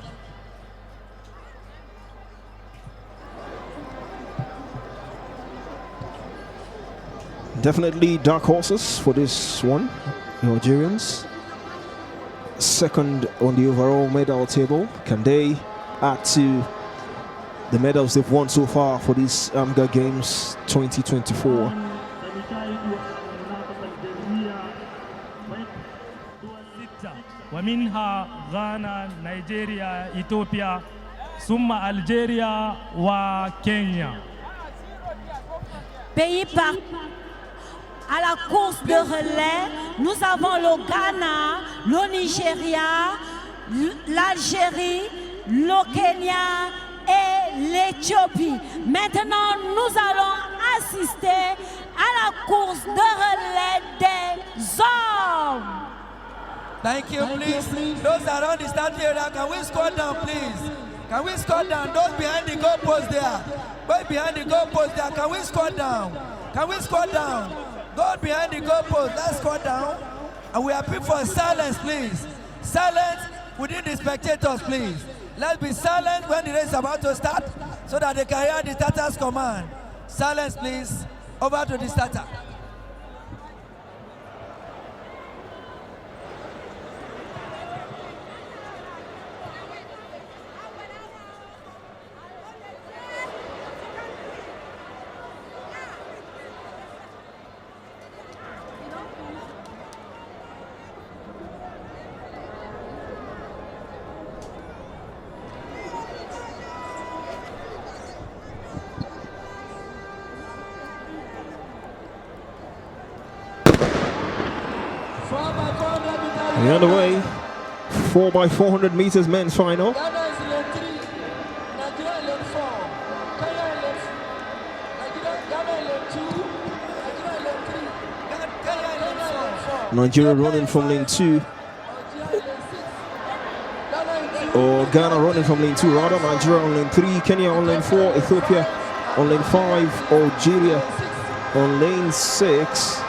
Definitely dark horses for this one, the Algerians. Second on the overall medal table. Can they add to the medals they've won so far for these Amga Games 2024?
ومنها غانا نيجيريا إثيوبيا ثم ألجيريا وكينيا.
Pays par à la course de relais, nous avons le Ghana, le Nigeria, l'Algérie, le Kenya et l'Éthiopie. Maintenant, nous allons assister à la course de relais des hommes.
Thank you, please. Those around the start area, can we score down, please? Can we score down? Those behind the goalpost there. Those behind the goalpost there, can we score down? Can we score down? Those behind the goalpost, let's score down. And we appeal for silence, please. Silence within the spectators, please. Let's be silent when the race is about to start so that they can hear the starter's command. Silence, please. Over to the starter.
The other way, 4x400 meters men's final. Nigeria running from lane 2. Or Ghana running from lane 2 rather. Nigeria on lane 3, Kenya on lane 4, Ethiopia on lane 5, Algeria on lane 6.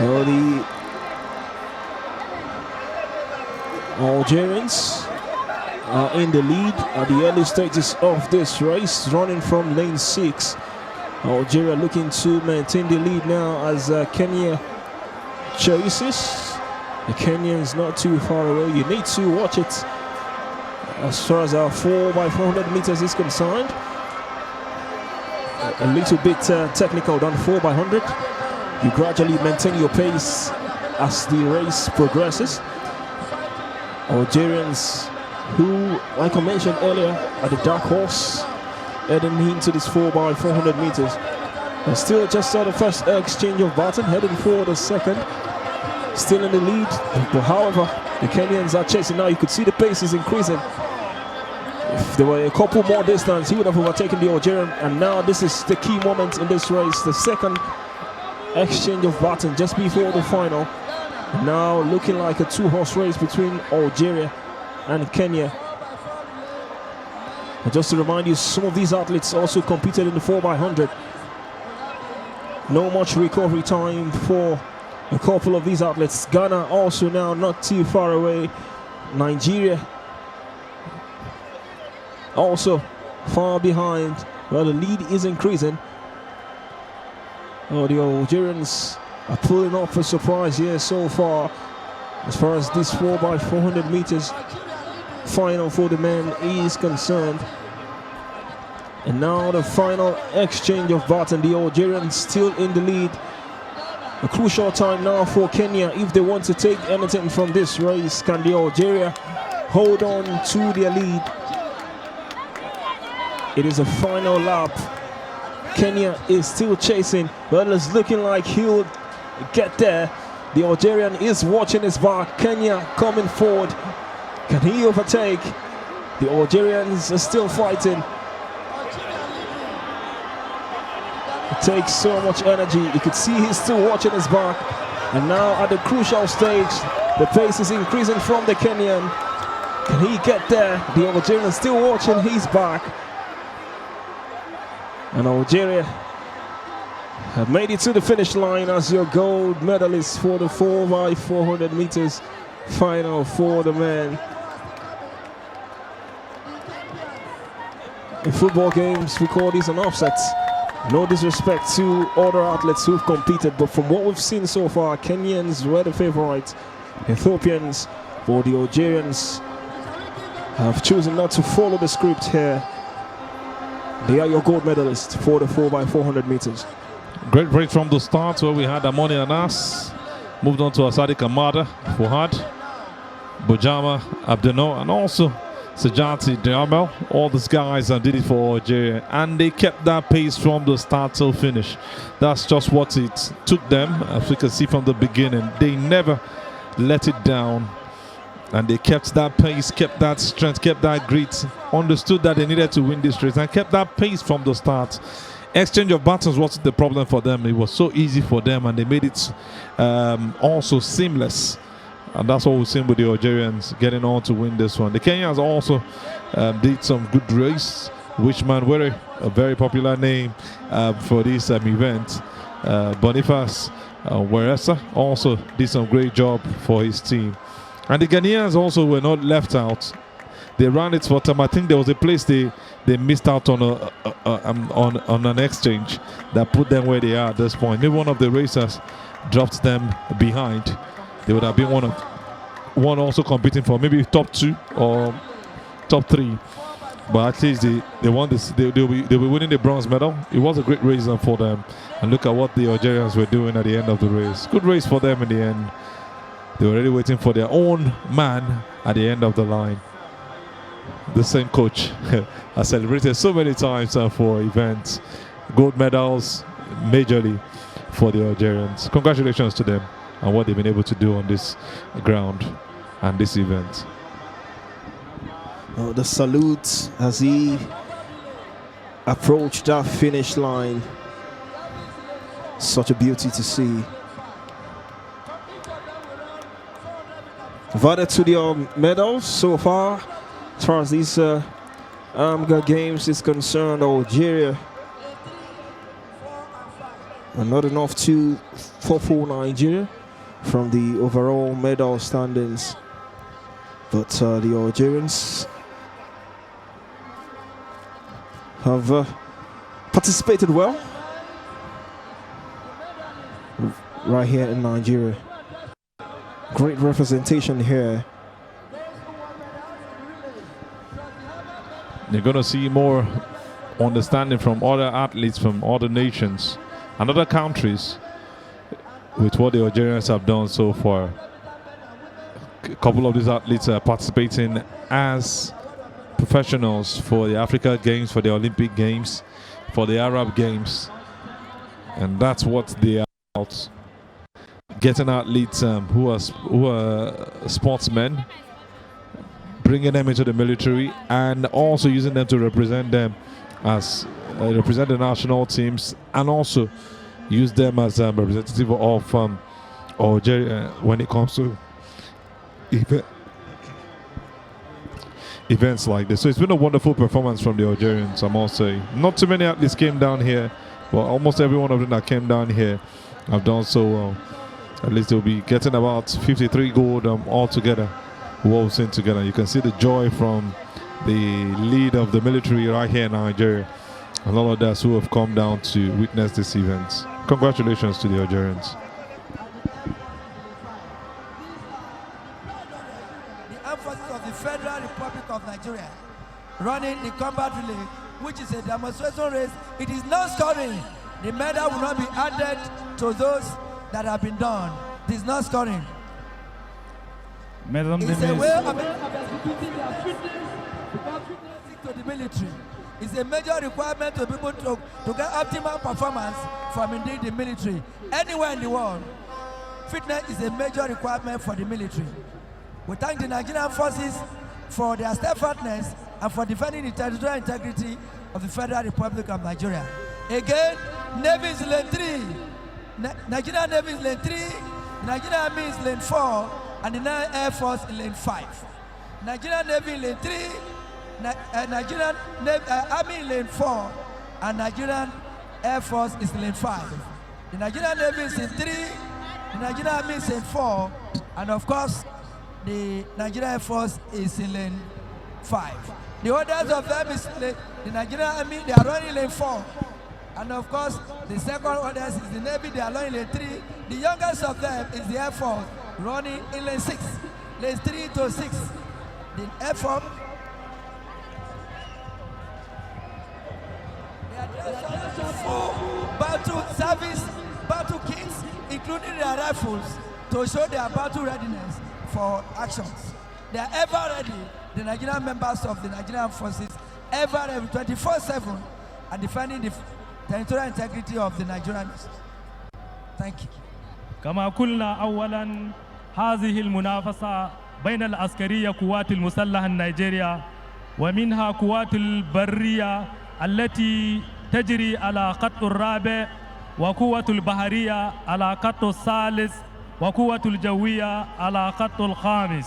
Well, the Algerians are in the lead at the early stages of this race, running from lane 6. Algeria looking to maintain the lead now as Kenya chases. The Kenyans not too far away. You need to watch it as far as our 4x400 meters is concerned. a little bit technical than 4x100. You gradually maintain your pace as the race progresses. Algerians, who, like I mentioned earlier, are the dark horse heading into this 4x400 meters. And still just saw the first exchange of baton, heading for the second. Still in the lead, but however, the Kenyans are chasing now. You could see the pace is increasing. If there were a couple more distance, he would have overtaken the Algerian. And now this is the key moment in this race, the second exchange of baton just before the final. Now looking like a two-horse race between Algeria and Kenya. And just to remind you, some of these athletes also competed in the 4x100. No much recovery time for a couple of these athletes. Ghana also now not too far away. Nigeria also far behind. Well, the lead is increasing. Oh, the Algerians are pulling off a surprise here so far as this 4x400 meters final for the men is concerned. And now the final exchange of baton. The Algerians still in the lead. A crucial time now for Kenya if they want to take anything from this race. Can the Algeria hold on to their lead? It is a final lap. Kenya is still chasing, but it's looking like he'll get there. The Algerian is watching his back. Kenya coming forward. Can he overtake? The Algerians are still fighting. It takes so much energy. You could see he's still watching his back. And now at the crucial stage, the pace is increasing from the Kenyan. Can he get there? The Algerian is still watching his back. And Algeria have made it to the finish line as your gold medalists for the 4x400 meters final for the men. In football games, we call these an upset. No disrespect to other athletes who've competed, but from what we've seen so far, Kenyans were the favorites. Ethiopians or the Algerians have chosen not to follow the script here. They are your gold medalists for the 4x400 meters.
Great break from the start where we had Amoni Anas, moved on to Asadi Kamada, Fuhad, Bujama, Abdeno, and also Sajati Diamel. All these guys did it for Algeria, and they kept that pace from the start till finish. That's just what it took them, as we can see from the beginning. They never let it down, and they kept that pace, kept that strength, kept that grit, understood that they needed to win this race, and kept that pace from the start. Exchange of battles wasn't the problem for them. It was so easy for them, and they made it also seamless. And that's what we've seen with the Algerians getting on to win this one. The Kenyans also did some good race. Wishman Were, a very popular name for this event. Boniface Weresa also did some great job for his team. And the Ghanaians also were not left out. They ran it for time. I think there was a place they missed out on an exchange that put them where they are at this point. Maybe one of the racers dropped them behind. They would have been one also competing for maybe top 2 or top 3. But at least they won this. They'll be winning the bronze medal. It was a great race for them. And look at what the Algerians were doing at the end of the race. Good race for them in the end. They were already waiting for their own man at the end of the line. The same coach has celebrated so many times for events. Gold medals majorly for the Algerians. Congratulations to them and what they've been able to do on this ground and this event.
The salute as he approached that finish line. Such a beauty to see. Voted to the medals so far, as far as these Amga games is concerned. Algeria and not enough to topple Nigeria from the overall medal standings, but the Algerians have participated well right here in Nigeria. Great representation here.
You're going to see more understanding from other athletes from other nations and other countries with what the Algerians have done so far. A couple of these athletes are participating as professionals for the Africa Games, for the Olympic Games, for the Arab Games, and that's what they are about. Getting athletes who are sportsmen, bringing them into the military, and also using them to represent them as represent the national teams, and also use them as a representative of Algeria when it comes to events like this. So it's been a wonderful performance from the Algerians, I must say. Not too many athletes came down here, but almost every one of them that came down here have done so well. At least they'll be getting about 53 gold all together, woven in together. You can see the joy from the lead of the military right here in Nigeria, and all of us who have come down to witness this event. Congratulations to the Algerians.
Of the Federal Republic of Nigeria running the combat relay, which is a demonstration race. It is not scoring. The medal will not be added to those that have been done. It is not scoring. It's a way of executing their fitness to the military. It's a major requirement to people to get optimal performance from indeed the military. Anywhere in the world, fitness is a major requirement for the military. We thank the Nigerian forces for their steadfastness and for defending the territorial integrity of the Federal Republic of Nigeria. Again, Navy is lane 3. Nigerian Navy is lane 3, Nigerian Army is lane 4, and the Nigerian Air Force is lane 5. Nigerian Navy lane 3, Nigerian Army lane 4, and Nigerian Air Force is lane 5. The Nigerian Navy is in 3, the Nigerian Army is in 4, and of course, the Nigerian Air Force is in lane 5. The others of them is the Nigerian Army, they are running lane 4. And of course, the second orders is the Navy, they are running lane 3. The youngest of them is the Air Force, running in lane 6. Lane 3 to 6. The Air Force, they are just full battle service, battle kits, including their rifles, to show their battle readiness for actions. They are ever ready, the Nigerian members of the Nigerian forces, ever ready, 24/7, and defending the territorial integrity of the Nigerians. Thank you.
كما قلنا أولا هذه المنافسة بين العسكرية قوات المسلحة النيجيرية ومنها قوات البرية التي تجري على خط الرابع وقوة البحرية على خط الثالث وقوة الجوية على خط الخامس.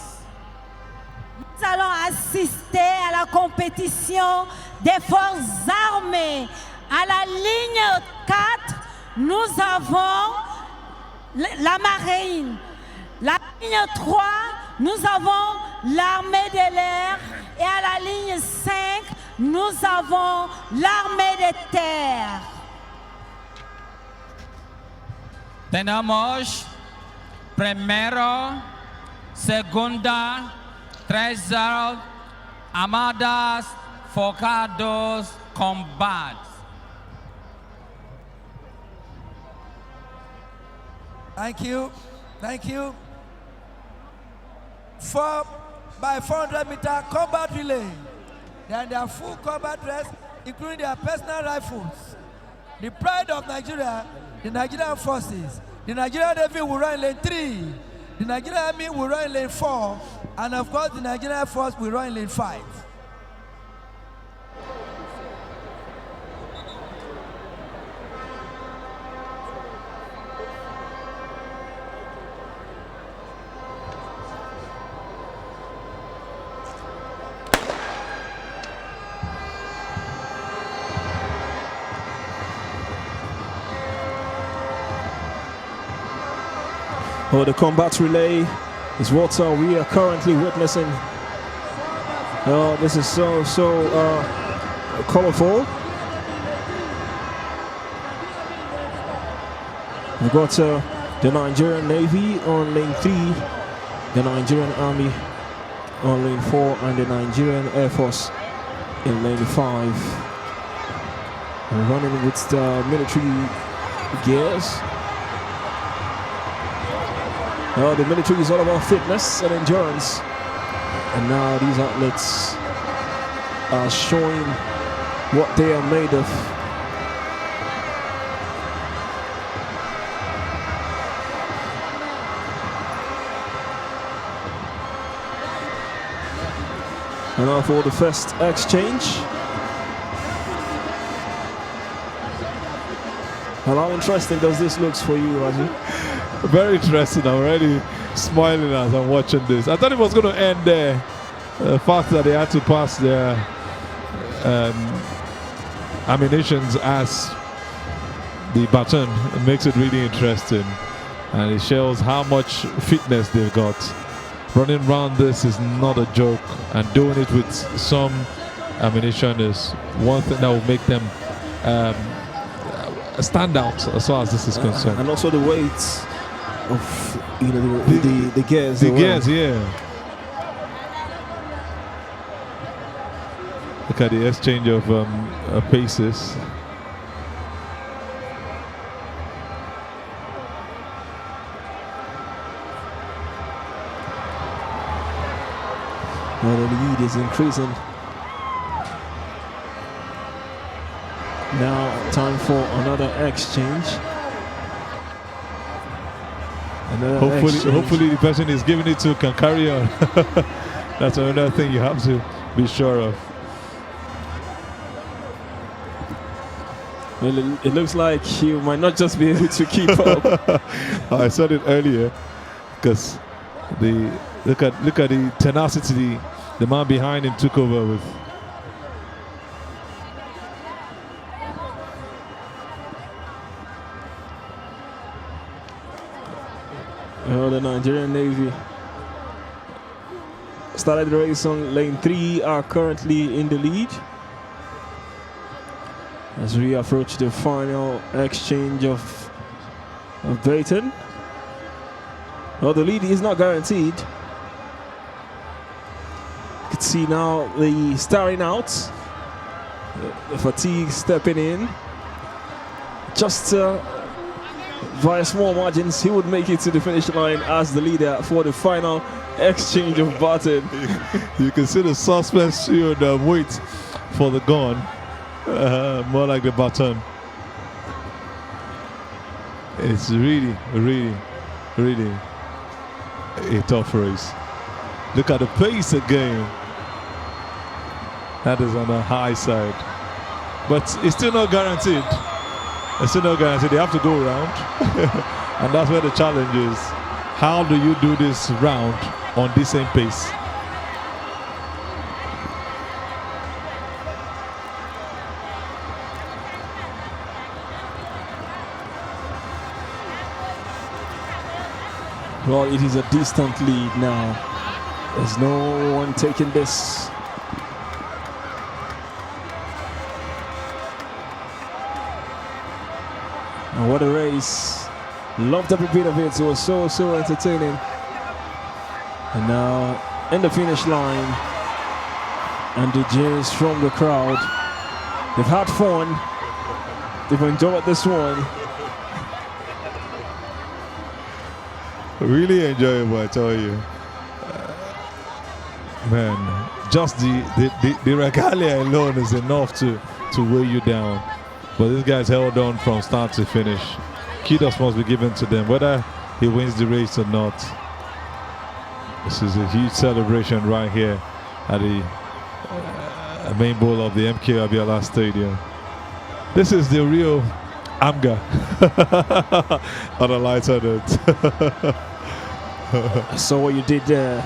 Nous allons assister à la compétition des forces armées. À la ligne 4, nous avons la marine. La ligne 3, nous avons l'armée de l'air. Et à la ligne 5, nous avons l'armée de terre.
Tenemos primero, segunda, tercero, armadas, focados, combat.
Thank you. Thank you. 4 by 400 meter combat relay. They are in their full combat dress, including their personal rifles. The pride of Nigeria, the Nigerian forces. The Nigerian Navy will run in lane 3. The Nigerian Army will run in lane 4. And of course, the Nigerian Air Force will run in lane 5.
Oh, the combat relay is what we are currently witnessing. This is so colorful. We've got the Nigerian Navy on lane 3, the Nigerian Army on lane 4, and the Nigerian Air Force in lane 5. running with the military gears. The military is all about fitness and endurance. And now these athletes are showing what they are made of. And now for the first exchange. How interesting does this look for you, Raji?
Very interesting. I'm already smiling as I'm watching this. I thought it was going to end there. The fact that they had to pass their ammunitions as the baton makes it really interesting. And it shows how much fitness they've got. Running around this is not a joke. And doing it with some ammunition is one thing that will make them stand out as far as this is concerned.
And also the weights of the gears.
The gears, yeah. Look at the exchange of paces.
Well, the lead is increasing. Now, time for another exchange.
Hopefully the person is giving it to can carry on. That's another thing you have to be sure of.
Well, it looks like you might not just be able to keep up.
I said it earlier because look at the tenacity the man behind him took over with.
The Nigerian Navy started the race on lane 3, are currently in the lead. As we approach the final exchange of baton. Well, the lead is not guaranteed. You can see now the starting out, the fatigue stepping in. Just via small margins, he would make it to the finish line as the leader for the final exchange of baton.
You can see the suspense here, the wait for the gun, more like the baton. It's really, really, really a tough race. Look at the pace again. That is on the high side, but it's still not guaranteed. It's still not guaranteed. They have to go around, and that's where the challenge is. How do you do this round on the same pace?
Well, it is a distant lead now. There's no one taking this. And what a race. Loved every bit of it. It was so entertaining. And now in the finish line, and the jeers from the crowd. They've had fun. They've enjoyed this one.
Really enjoyable, I tell you. Man, just the regalia alone is enough to weigh you down. But these guys held on from start to finish. Kudos must be given to them, whether he wins the race or not. This is a huge celebration right here at the main bowl of the MK Abiola Stadium. This is the real Amga on a lighter note.
I saw what you did there.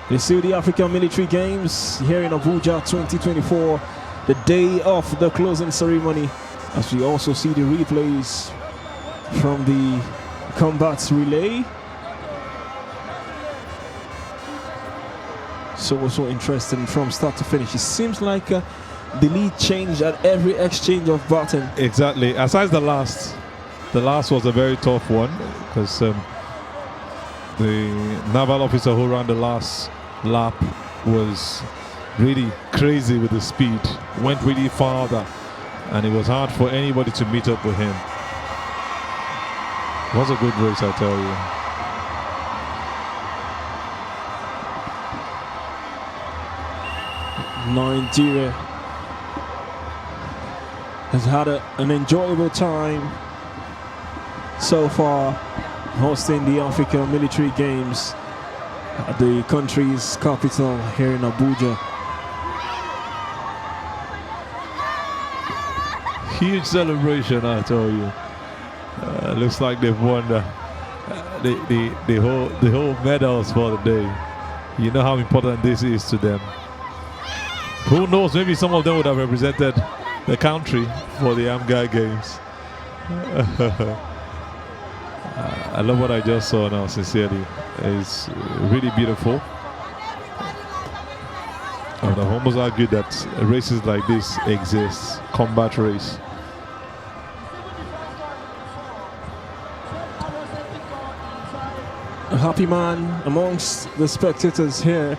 You see the African Military Games here in Abuja 2024, the day of the closing ceremony, as we also see the replays from the combat relay. So interesting from start to finish. It seems like the lead changed at every exchange of baton.
Exactly. Aside the last was a very tough one because the naval officer who ran the last lap was really crazy with the speed, went really farther, and it was hard for anybody to meet up with him. It was a good race, I tell you.
Nigeria has had an enjoyable time so far hosting the African Military Games at the country's capital here in Abuja.
Huge celebration, I tell you. Looks like they've won the whole medals for the day. You know how important this is to them. Who knows, maybe some of them would have represented the country for the Amga Games. I love what I just saw now, sincerely. It's really beautiful. I would have almost argued that races like this exist, combat race.
A happy man amongst the spectators here.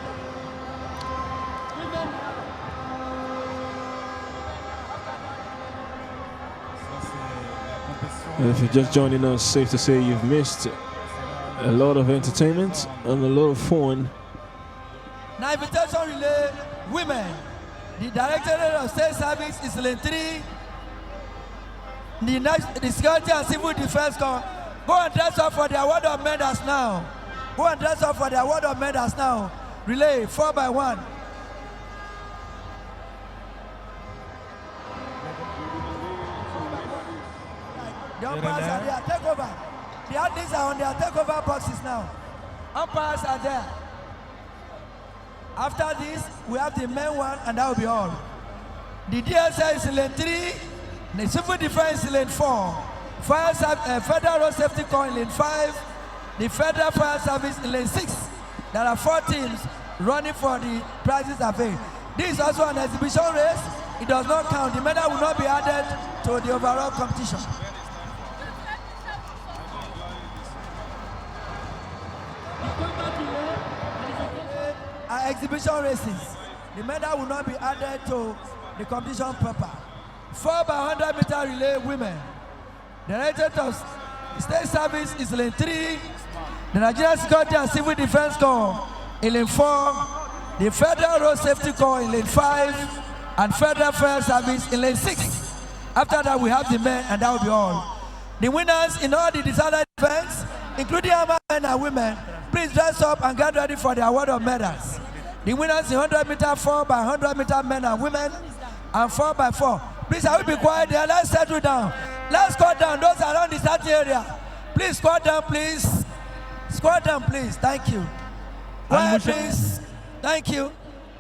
If you're just joining us, safe to say you've missed a lot of entertainment and a lot of fun.
Now, invitation relay women. The Directorate of State Service is lane 3. The Security and Civil Defense Corps. Go and dress up for the award of medals now. Go and dress up for the award of medals now. Relay 4x1. The umpires are there. Take over. The athletes are on their takeover boxes now. Umpires are there. After this, we have the men one, and that will be all. The DSA is in lane 3. The Civil Defense is in lane 4. Federal Road Safety Corps in lane 5. The Federal Fire Service in lane 6. There are 4 teams running for the prizes available. This is also an exhibition race. It does not count. The medal will not be added to the overall competition. Exhibition races. The medal will not be added to the competition proper. 4x100 meter relay women. The Directorate of State Service is lane 3. The Nigerian Security and Civil Defense Corps in lane 4. The Federal Road Safety Corps in lane 5. And Federal Fire Service in lane 6. After that, we have the men, and that will be all. The winners in all the designer events, including our men and women, please dress up and get ready for the award of medals. The winners in 100 meter, 4x100 meter men and women, and 4x4. Please, I will be quiet there. Let's settle down. Let's squat down. Those around the starting area. Please squat down, please. Squat down, please. Thank you. Quiet, please. Thank you.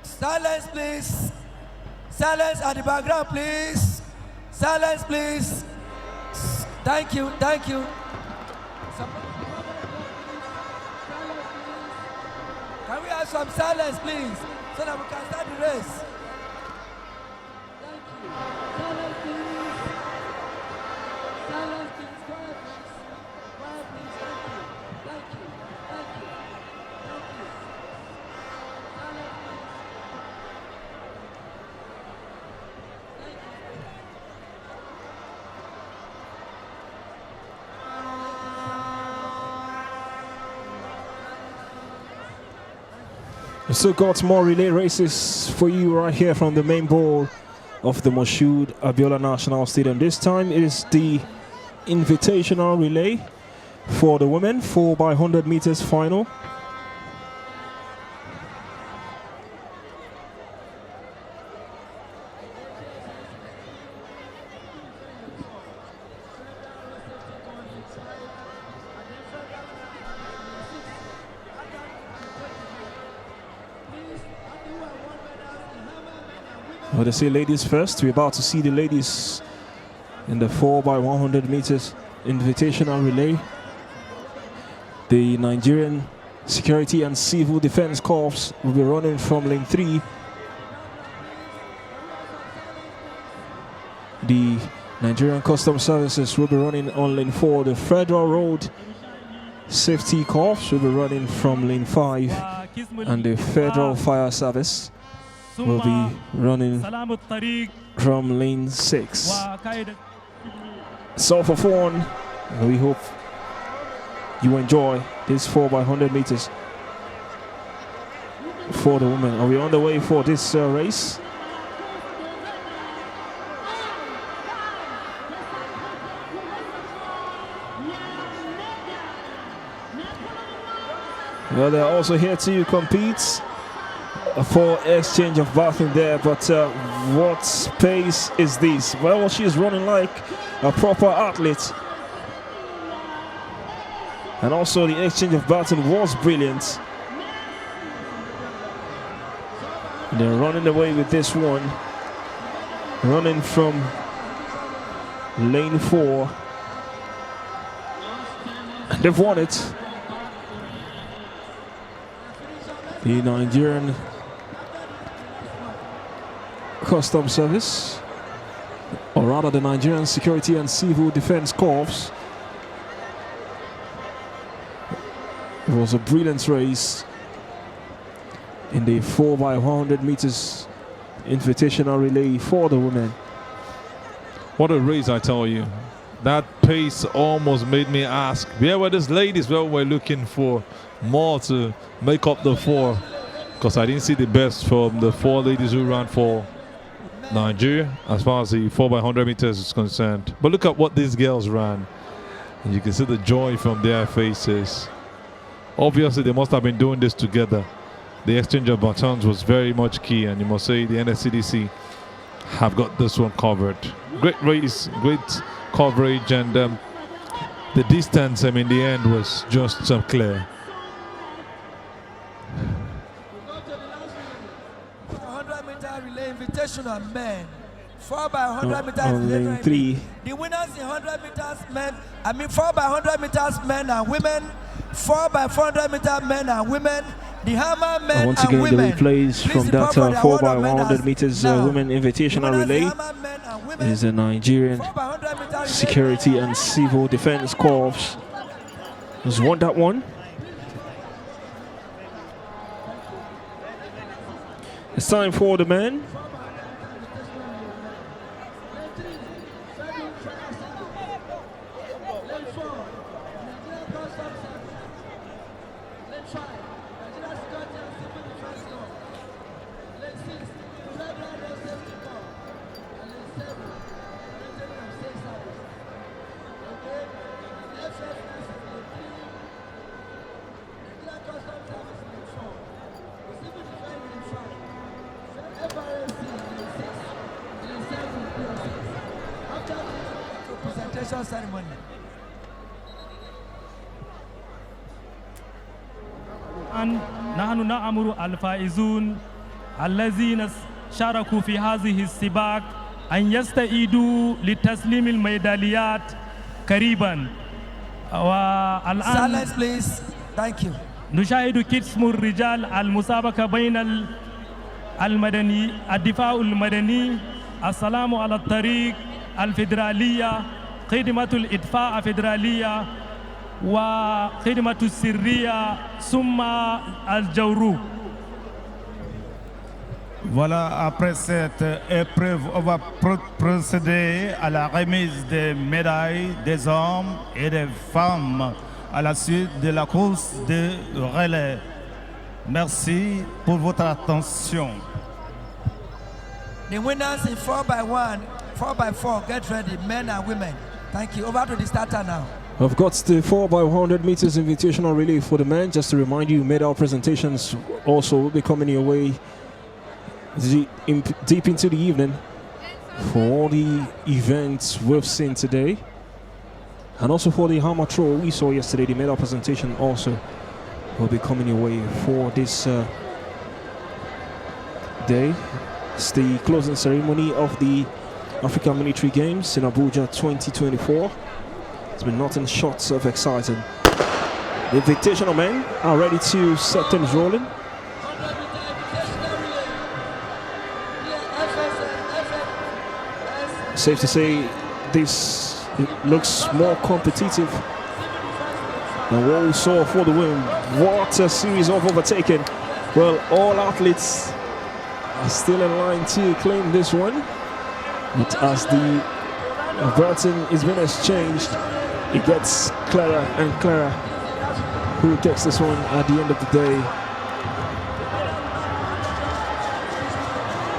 Silence, please. Silence at the background, please. Silence, please. Thank you. Thank you. Can we have some silence, please, so that we can start the race? Thank you. Silence, please. Silence, please. Quiet, please. Quiet, please. Thank you. Thank you. Thank you. Thank you. Silence, please.
We still got more relay races for you right here from the main bowl of the Moshood Abiola National Stadium. This time it is the Invitational relay for the women, 4x100 meters final. Well, they say ladies first. We're about to see the ladies in the 4x100 meters invitational relay. The Nigerian Security and Civil Defense Corps will be running from lane 3. The Nigerian Customs Services will be running on lane 4. The Federal Road Safety Corps will be running from lane 5. And the Federal Fire Service will be running from lane 6. So for fun, we hope you enjoy this 4x100 meters for the women. Are we on the way for this race? Well, they're also here to compete for exchange of bathing there, but what pace is this? Well, she's running like a proper athlete. And also the exchange of baton was brilliant. They're running away with this one. Running from lane 4. They've won it. The Nigerian Customs Service, or rather the Nigerian Security and Civil Defense Corps. It was a brilliant race in the 4x100 meters invitational relay for the women.
What a race, I tell you. That pace almost made me ask, where were these ladies? Well, we're looking for more to make up the 4, because I didn't see the best from the 4 ladies who ran for Nigeria as far as the 4x100 meters is concerned. But look at what these girls ran, and you can see the joy from their faces. Obviously, they must have been doing this together. The exchange of batons was very much key, and you must say the NSCDC have got this one covered. Great race, great coverage, and the distance, in the end was just clear.
100-meter relay invitational men. 4x100 meters
lane 3.
The winners in 100 meters men, 4x100 meters men and women, 4x400 meter men and women, the hammer men
once
and
again,
women.
the replays from that 4x100 meters women invitational relay is the Nigerian Security and Civil Defense Corps has won that one. It's time for the men.
Ceremony.
نحن نأمر الفائزون الذين شاركوا في هذه السباق أن يستعيدوا لتسليم الميداليات قريبا. والآن
Silence, please. Thank you.
نشاهد قسم الرجال المسابقة بين المدني الدفاع المدني السلام على الطريق الفيدرالية خدمة الإدفاع فيدرالية وخدمة السرية ثم الجورو.
Voilà, après cette épreuve, on va procéder à la remise des médailles des hommes et des femmes à la suite de la course de relais. Merci pour votre attention.
The winners in 4x1, 4x4, get ready, men and women. Thank you. Over to the starter now.
I've got the 4x100 meters invitational relay for the men. Just to remind you, medal presentations also will be coming your way deep into the evening for all the events we've seen today. And also for the hammer throw we saw yesterday, the medal presentation also will be coming your way for this day. It's the closing ceremony of the African Military Games in Abuja 2024. It's been nothing short of exciting. The invitational men are ready to set things rolling. Safe to say this looks more competitive than what we saw for the women. What a series of overtaking. Well, all athletes are still in line to claim this one. But as the burden is being exchanged, it gets clearer and clearer who takes this one at the end of the day.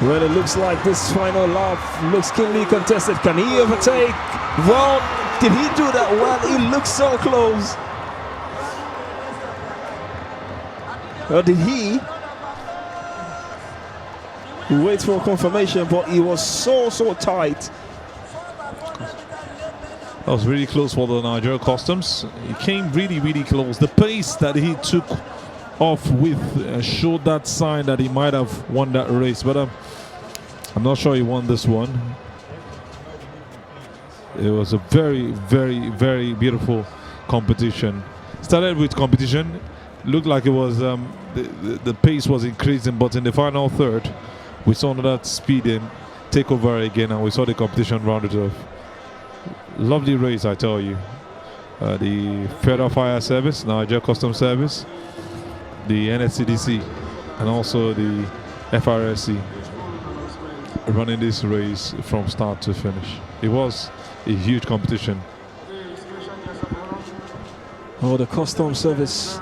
Well, it looks like this final lap looks keenly contested. Can he overtake? Well, did he do that? Well, he looks so close. Or did he wait for confirmation? But he was so tight.
That was really close for the Nigeria Customs. He came really close. The pace that he took off with showed that sign that he might have won that race, but I'm not sure he won this one. It was a very beautiful competition. Started with competition, looked like it was the pace was increasing, but in the final third we saw that speed and take over again, and we saw the competition rounded off. Lovely race, I tell you. The Federal Fire Service, Nigeria Customs Service, the NSCDC, and also the FRSC running this race from start to finish. It was a huge competition.
Oh, the Customs Service.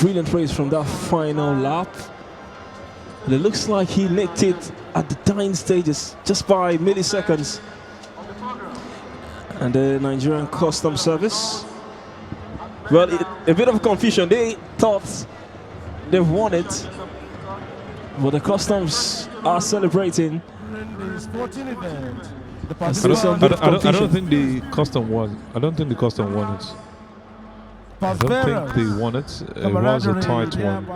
Brilliant race from that final lap. And it looks like he nicked it at the dying stages, just by milliseconds. And the Nigerian Customs Service, well, a bit of confusion. They thought they've won it, but the Customs are celebrating.
I don't think the Custom won. I don't think the Custom won it. I don't think they won it. It was a tight one.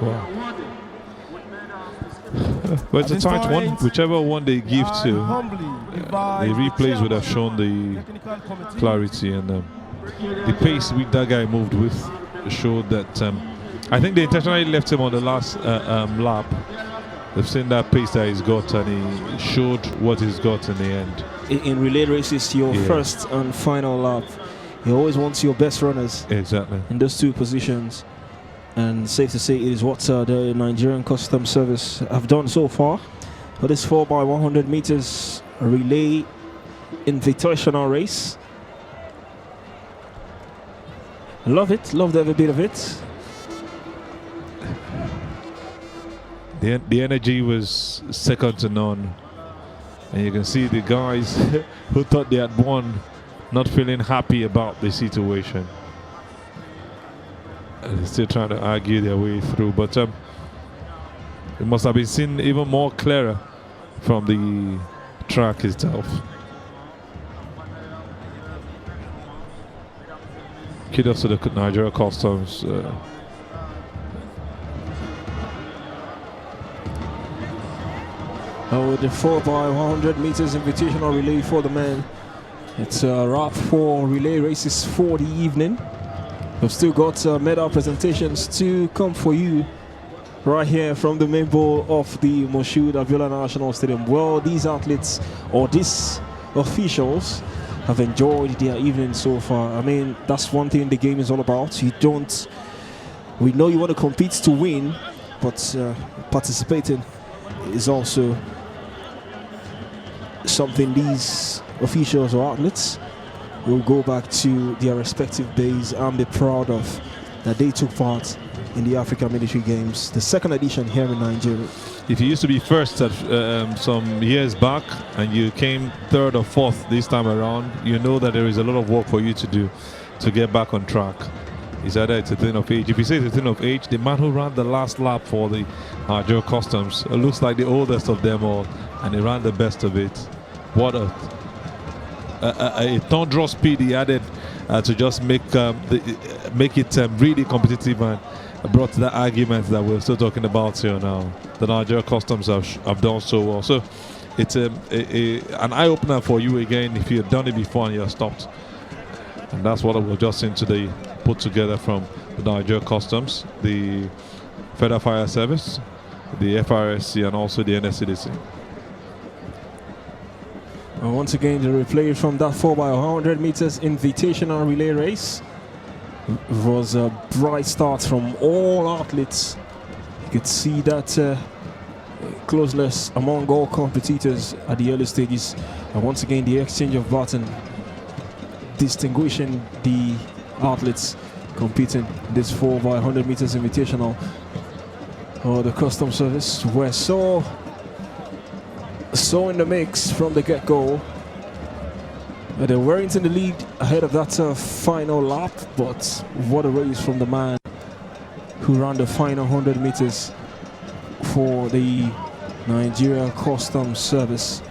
Wow. But it's a tight one. Whichever one they give to, the replays would have shown the clarity, and the pace with that guy moved with showed that. I think they intentionally left him on the last lap. They've seen that pace that he's got, and he showed what he's got in the end.
In relay races, your first and final lap, you always want your best runners.
Exactly.
In those two positions. And safe to say it is what the Nigerian Customs Service have done so far for this 4x100 meters relay invitational race. Love it, loved every bit of it.
The energy was second to none, and you can see the guys who thought they had won not feeling happy about the situation. They're still trying to argue their way through, but it must have been seen even more clearer from the track itself. Kudos to the Nigeria Customs.
The 4x100 meters invitational relay for the men. It's a wrap for relay races for the evening. We've still got medal presentations to come for you right here from the main bowl of the Moshood Abiola National Stadium. Well, these athletes or these officials have enjoyed their evening so far. I mean, that's one thing the game is all about. We know you want to compete to win, but participating is also something these officials or athletes will go back to their respective base and be proud of that they took part in the African Military Games, the second edition here in Nigeria.
If you used to be first at some years back and you came third or fourth this time around, you know that there is a lot of work for you to do to get back on track. It's either it's a thing of age. If you say it's a thing of age, the man who ran the last lap for the Nigeria Customs looks like the oldest of them all, and he ran the best of it. What a thunderous speed he added to just make it really competitive, and brought that argument that we're still talking about here now. The Nigeria Customs have done so well. So it's an eye-opener for you again if you've done it before and you're stopped. And that's what we've just seen today, put together from the Nigeria Customs, the Federal Fire Service, the FRSC, and also the NSCDC.
And once again, the replay from that 4x100 meters invitational relay race. It was a bright start from all athletes. You could see that closeness among all competitors at the early stages. And once again, the exchange of baton distinguishing the athletes competing this 4x100 meters invitational. The custom service were so in the mix from the get-go. They weren't in the lead ahead of that final lap, but what a race from the man who ran the final 100 meters for the Nigeria Custom Service.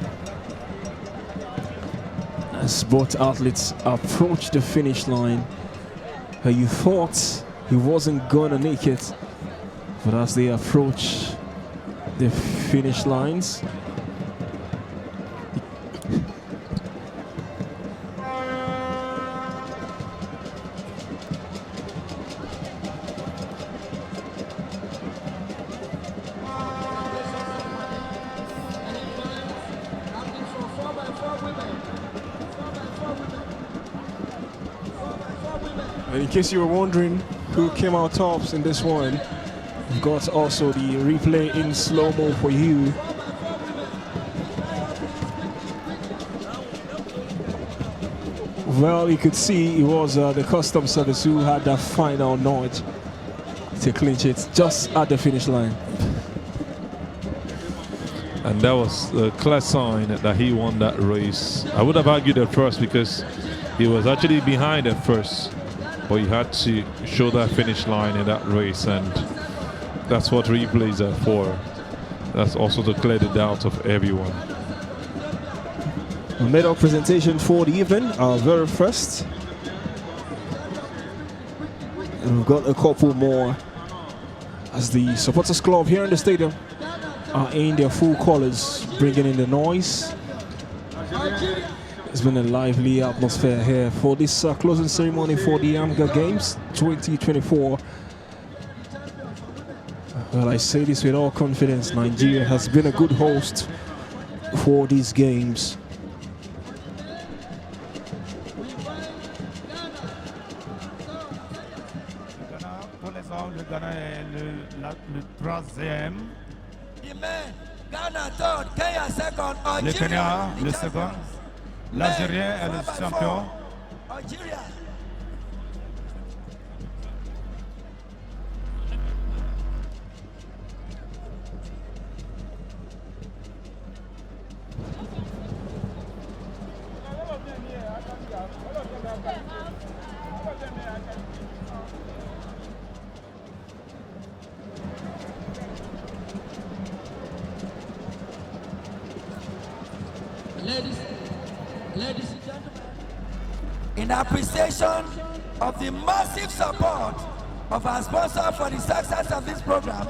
As both athletes approached the finish line, you thought he wasn't gonna make it, but as they approach the finish lines, and in case you were wondering who came out tops in this one, we've got also the replay in slow-mo for you. Well, you could see it was the custom service who had that final nudge to clinch it just at the finish line.
And that was a clear sign that he won that race. I would have argued at first because he was actually behind at first, but he had to show that finish line in that race, and that's what replays are for. That's also to clear the doubt of everyone.
A medal presentation for the evening, our very first. And we've got a couple more as the supporters club here in the stadium are in their full colors, bringing in the noise. It's been a lively atmosphere here for this closing ceremony for the Amga Games 2024. Well, I say this with all confidence, Nigeria has been a good host for these games.
Le Ghana est le troisième. Le Kenya, le second. L'Algérien est le champion.
Ladies and gentlemen, in appreciation of the massive support of our sponsor for the success of this program,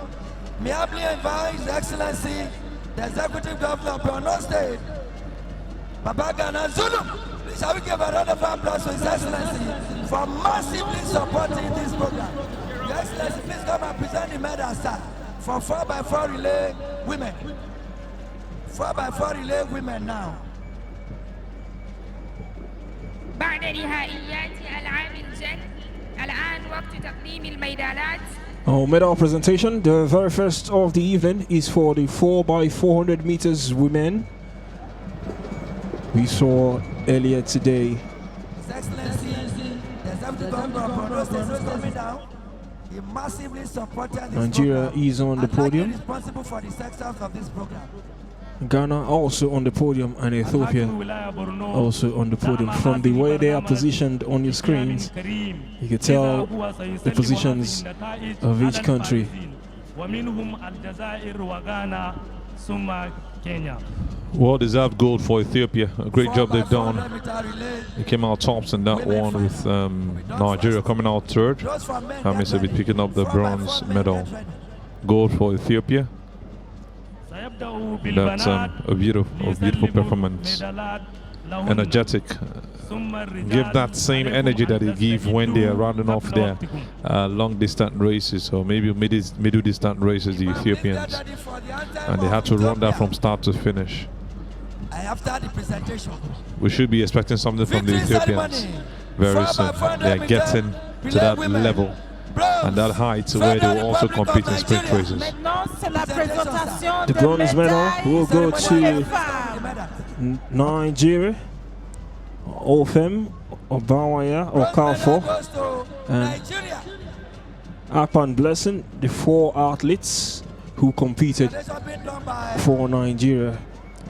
may I please invite His Excellency, the Executive Governor of Borno State, Baba Gana Zulu. Please, shall we give a round of applause to His Excellency for massively supporting this program. Your Excellency, please come and present the medal, sir, for 4x4 relay women. 4x4 relay women now.
بعد نهائيات ألعاب الجد الآن وقت تقديم الميدالات.
Our medal presentation, the very first of the evening, is for the 4x400 meters women. We saw earlier today
His Excellency, the Executive Governor of Borno State is coming down. He massively supported this
Nigeria
program
is on the
and likely
podium.
responsible for the success of this program.
Ghana also on the podium, and Ethiopia also on the podium. From the way they are positioned on your screens, you can tell the positions of each country.
Well-deserved gold for Ethiopia. A great job they've done. They came out tops in that one, with Nigeria coming out third. Hamis will be picking up the bronze medal. Gold for Ethiopia. That's a beautiful performance. Energetic. Give that same energy that they give when they are rounding off their long distance races, or maybe middle distance races, the Ethiopians. And they had to run that from start to finish.
After the presentation,
We should be expecting something from the Ethiopians very soon. They are getting to that level and that height to where they will also compete in sprint races.
The bronze medal will go to Nigeria, Ofem, Obawaya, Okafor, and Apan Blessing, the 4 athletes who competed for Nigeria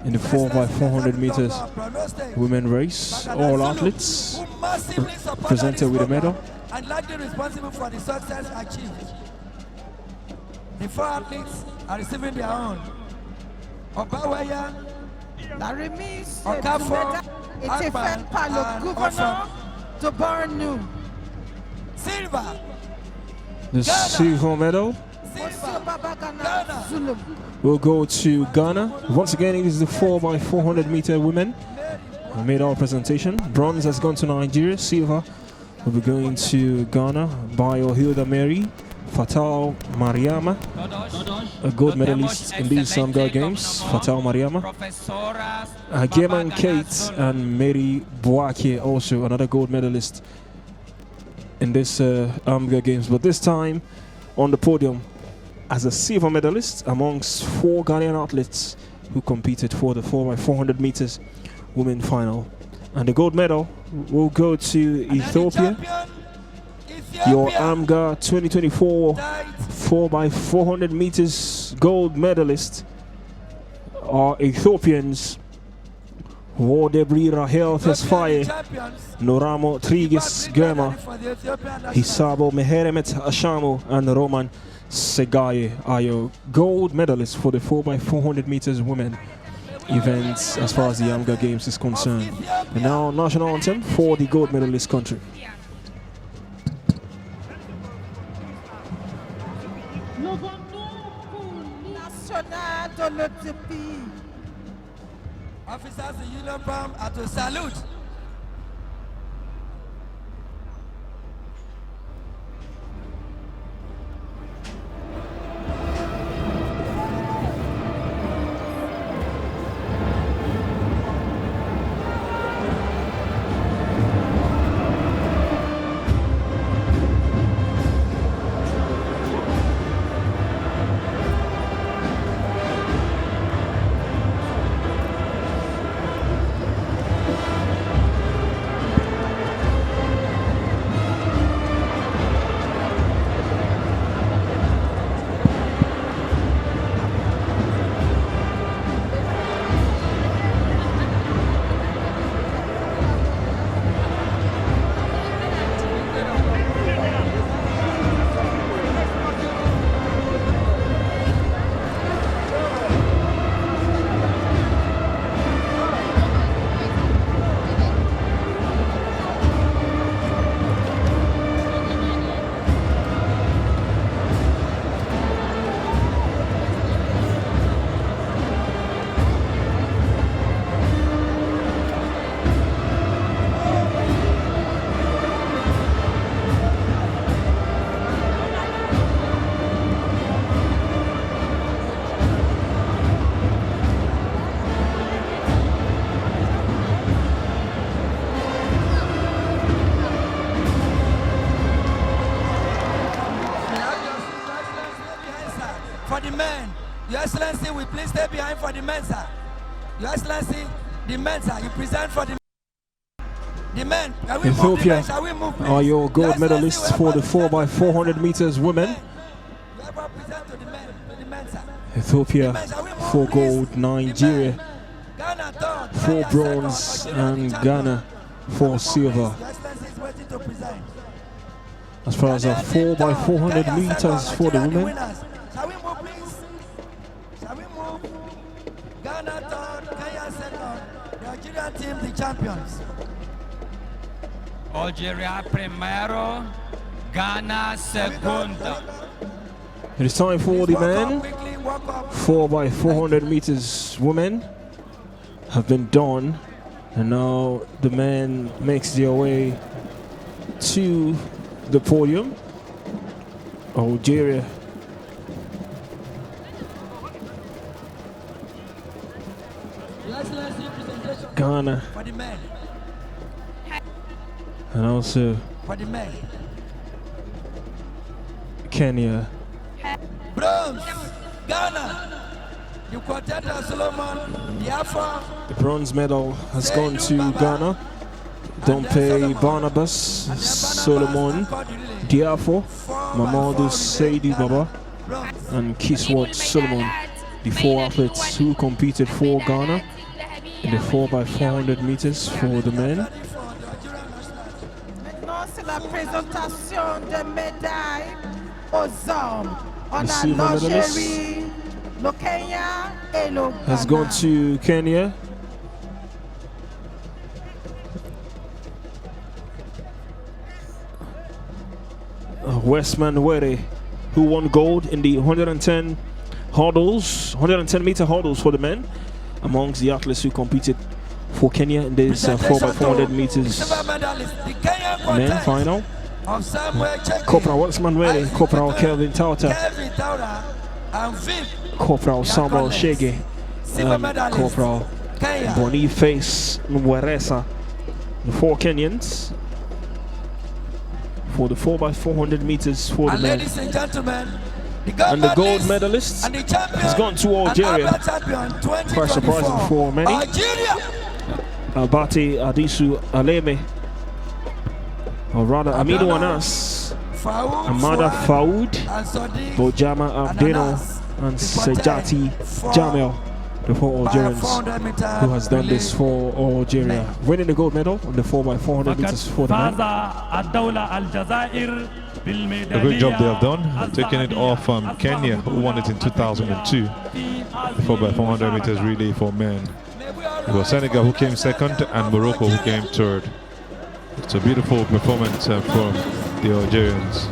in the 4x400 meters women race. All athletes presented with a medal.
And largely responsible for the success achieved. The 4 athletes are receiving their own. Obawaya,
La remise
Okafor,
était faite par le gouverneur de Bornu.
Silva.
The silver medal will go to Ghana. Once again, it is the 4x400 meter women medal presentation. Bronze has gone to Nigeria. Silver will be going to Ghana. Hilda Mary, Fatal Mariama, a gold medalist in these Amga games. Fatal Mariama. Geman Kate and Mary Boake, also another gold medalist in this Amga games, but this time on the podium as a silver medalist amongst 4 Ghanaian athletes who competed for the 4x400 meters women final. And the gold medal will go to Ethiopia. Your Amga 2024 4x400 meters gold medalist are Ethiopians Wodebri Rahel Tesfaye, Noramo Trigis Germa, Hisabo Meheremet Ashamo, and Roman Segaye are your gold medalists for the 4x400 meters women events as far as the Amga Games is concerned. And now national anthem for the gold medalist country.
Officers in uniform are to salute. Your Excellency, we please stay behind for the men, sir. Your Excellency, the men, sir, you present for the men.
Ethiopia are your gold medalists for the 4x400 meters women. Ethiopia 4 gold, Nigeria 4 bronze, and Ghana 4 silver. As far as the 4x400 meters for the women,
shall we move, please? Shall we move? Ghana third, Kenya second. The Nigerian team, the champions.
Algeria primero, Ghana segundo.
it is time for the men. 4x400 meters women have been done, and now the men makes their way to the podium. Algeria Ghana
for the men.
and also
For the men.
Kenya.
Bronze, Ghana. The quartet of Solomon, Biafra.
The bronze medal has gone to Ghana. Dompe Barnabas, Solomon, Diafo, Mamadou Seidi Baba, and Kiswat Solomon. The 4 athletes who competed for Ghana in the 4x400 meters for the men.
Maintenant, c'est la présentation des médailles aux hommes. On a
silver
l'Algérie, le Kenya et le Ghana.
Has gone to Kenya. Westman Were, who won gold in the 110 hurdles, 110 meter hurdles for the men, amongst the athletes who competed for Kenya in this 4x400 meters men final. Corporal Westman Were, Corporal Kelvin Tauta, Corporal Samuel Shege, Corporal Boniface Nweresa, the 4 Kenyans for the 4x400 meters for the men.
Ladies and gentlemen,
And the gold medalist has gone to Algeria. Quite surprising for many. Abate Adisu Aleme, or rather Aminu Anas, Amada Faoud, Bojama Abdeno, and Sejati Jamel, the 4 Algerians who has done this for Algeria, winning the gold medal on the 4x400 meters for the men.
A great job they have done, taking it off from Kenya, who won it in 2002, the 4x400 meters relay for men. It was Senegal who came second and Morocco who came third. It's a beautiful performance from the Algerians.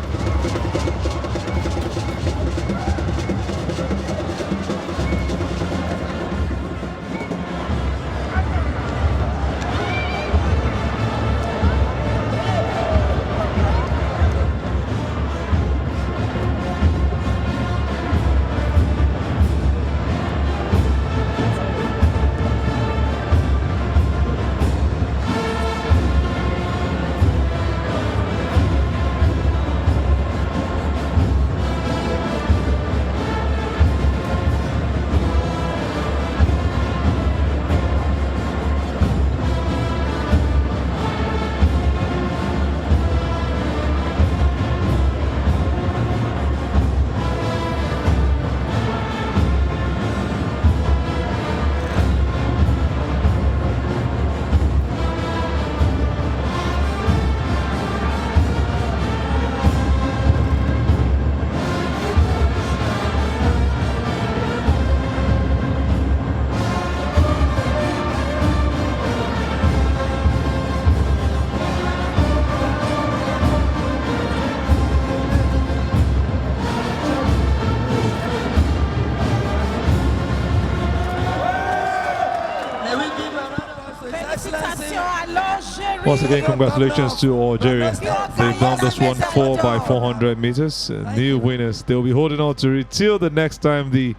Once again, congratulations to Algeria. They've done this one 4x400 meters. New winners. They'll be holding on to it till the next time the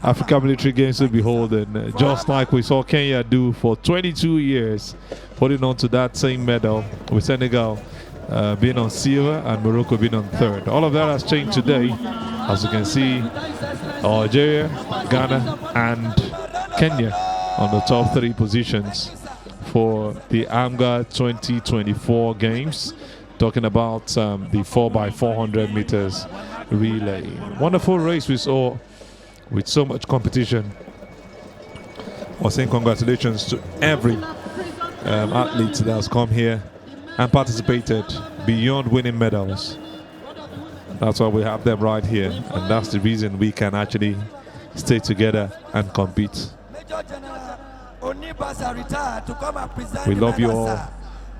African Military Games will be holding. Just like we saw Kenya do for 22 years, holding on to that same medal, with Senegal being on silver and Morocco being on third. All of that has changed today. As you can see, Algeria, Ghana and Kenya on the top 3 positions for the Amga 2024 games, talking about the 4x400 meters relay. Wonderful race we saw with so much competition. I was saying congratulations to every athlete that has come here and participated beyond winning medals. That's why we have them right here, and that's the reason we can actually stay together and compete. We love you all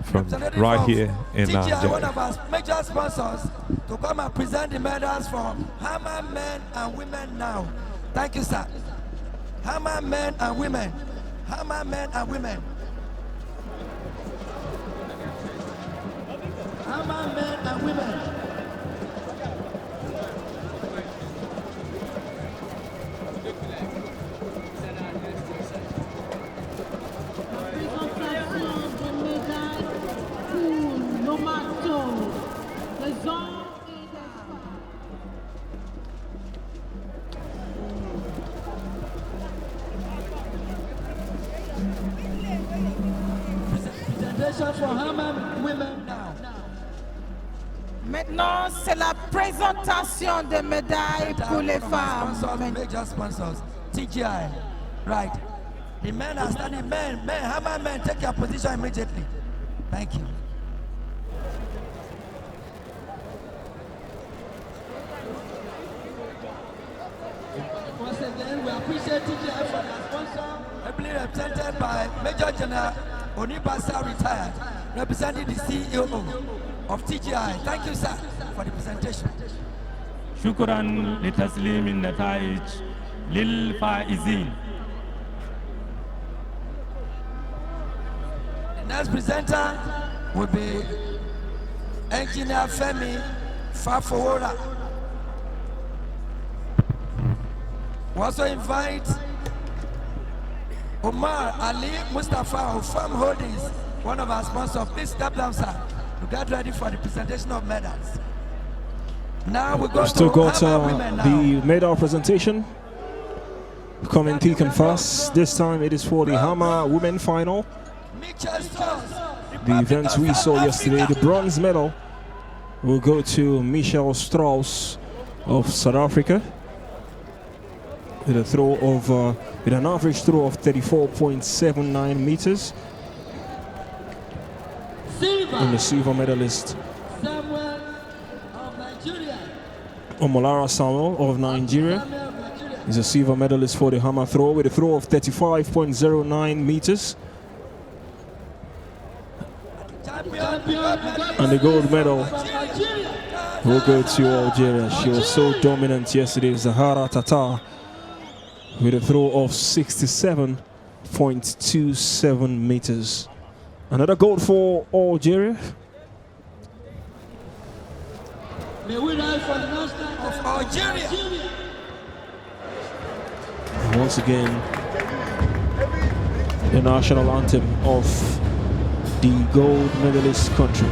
from right here in Nigeria.
One of our major sponsors to come and present the medals for Hammer men and women now. Thank you, sir. Hammer men and women. Hammer men and women. Hammer men and women. compensation for Haman women now.
Maintenant, c'est la présentation des médailles pour les femmes.
Major sponsors, TGI. Right. The men are standing. Men, Haman men, take your position immediately. Thank you. Once again, we appreciate TGI for their sponsor, ably represented by Major General Onibasa retired, representing the CEO of TGI. Thank you, sir, for the presentation.
شكرا لتسليم النتائج للفائزين.
The next presenter will be Engineer Femi Fafowora. We also invite Omar Ali Mustafa of Farm Holdings, one of our sponsors. Please step down, sir, to get ready for the presentation of medals. Now we go
Still
to
got
the
the medal presentation coming thick and fast. This time it is for the Hammer Women Final. The event we saw yesterday, the bronze medal will go to Michelle Strauss of South Africa with a throw of with an average throw of 34.79 meters. And the silver medalist Omolara Samuel of Nigeria is a silver medalist for the hammer throw with a throw of 35.09 meters. And the gold medal will go to Algeria. She was so dominant yesterday, Zahara Tatar, with a throw of 67.27 meters. Another gold for Algeria.
The winner for the national of Algeria.
And once again, the national anthem of the gold medalist country.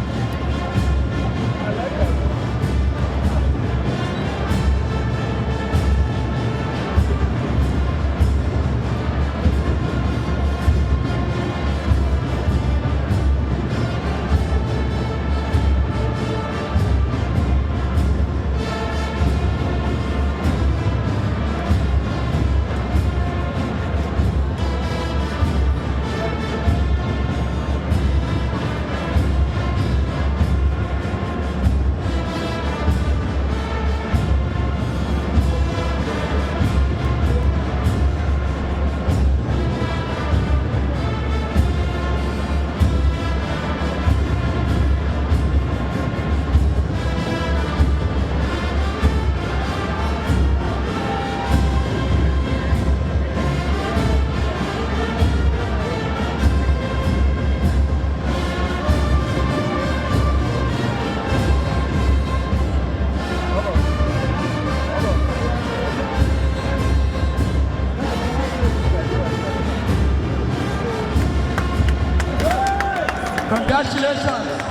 Congratulations.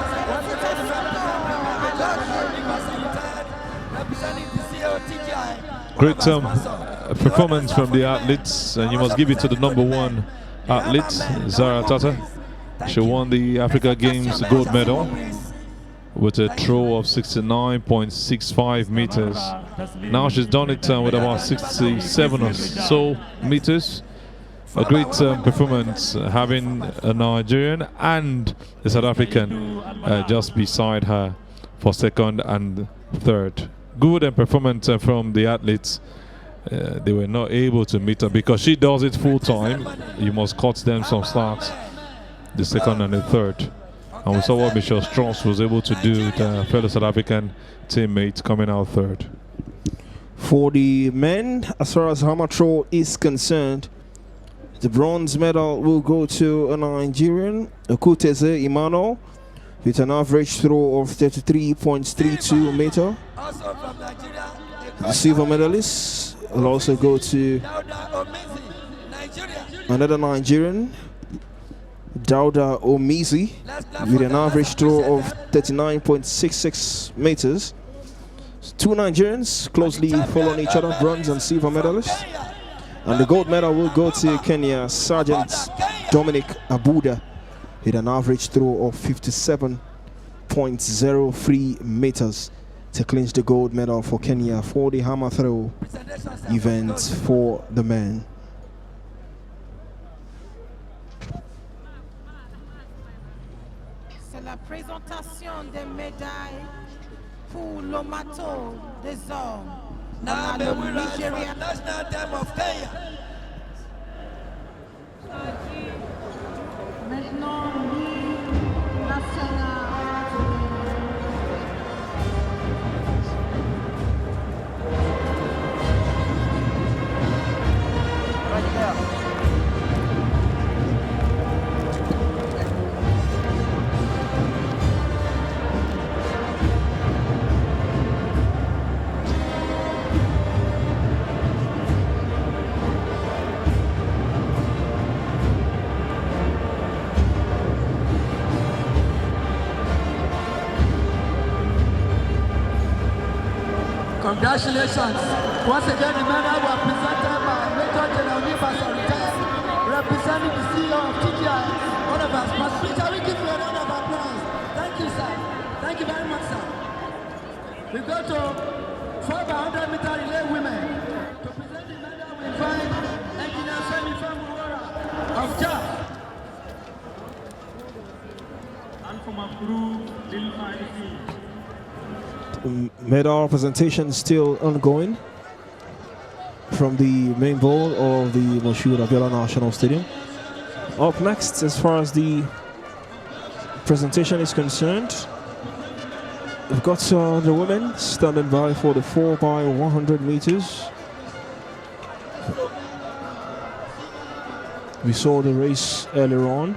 Great performance from the athletes, and you must give it to the number one athlete, Zara Tata. She won the Africa Games gold medal with a throw of 69.65 meters. Now she's done it with about 67 or so meters. A great performance, having a Nigerian and a South African just beside her for second and third. Good performance from the athletes. They were not able to meet her because she does it full time. You must cut them some slack, the second and the third. And we saw what Michelle Strauss was able to do with her fellow South African teammate coming out third.
For the men, as far as hammer throw is concerned, the bronze medal will go to a Nigerian, Okuteze Emmanuel, with an average throw of 33.32 meter. The silver medalist will also go to another Nigerian, Dauda Omizi, with an average throw of 39.66 meters. Two Nigerians closely following each other, bronze and silver medalists. And the gold medal will go to Kenya, Sergeant Dominic Abuda, with an average throw of 57.03 meters to clinch the gold medal for Kenya for the hammer throw event for the men.
C'est la présentation des médailles pour le marteau des hommes.
Now may we rise for the national anthem of Kenya.
Maintenant, l'hymne national.
Congratulations. Once again, the medal were presented by Major General Nifas retired, representing the CEO of TGI, one of our sponsors. Peter, we give you a round of applause. Thank you, sir. Thank you very much, sir. We go to 4x100 meter relay women. To present the medal, we invite Engineer Femi Fambuwara of JAF.
And from our group, Lil Fine.
Medal presentation still ongoing from the main bowl of the Moshood Abiola National Stadium. Up next, as far as the presentation is concerned, we've got the women standing by for the 4x100 meters. We saw the race earlier on.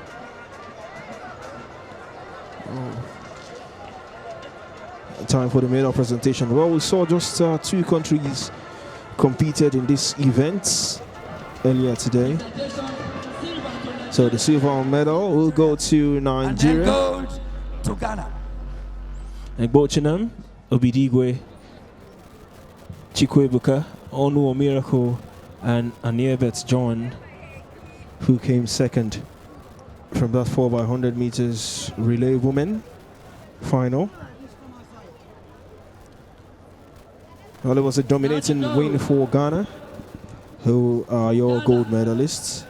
Time for the medal presentation. Well, we saw just two countries competed in this event earlier today. So the silver medal will go to Nigeria.
And then gold to Ghana.
And Bochinam, Obidigwe, Chikwebuka, Onu Miracle, and Aniebet John, who came second from that 4x100 meters relay women final. Well, it was a dominating win for Ghana, who are your gold medalists.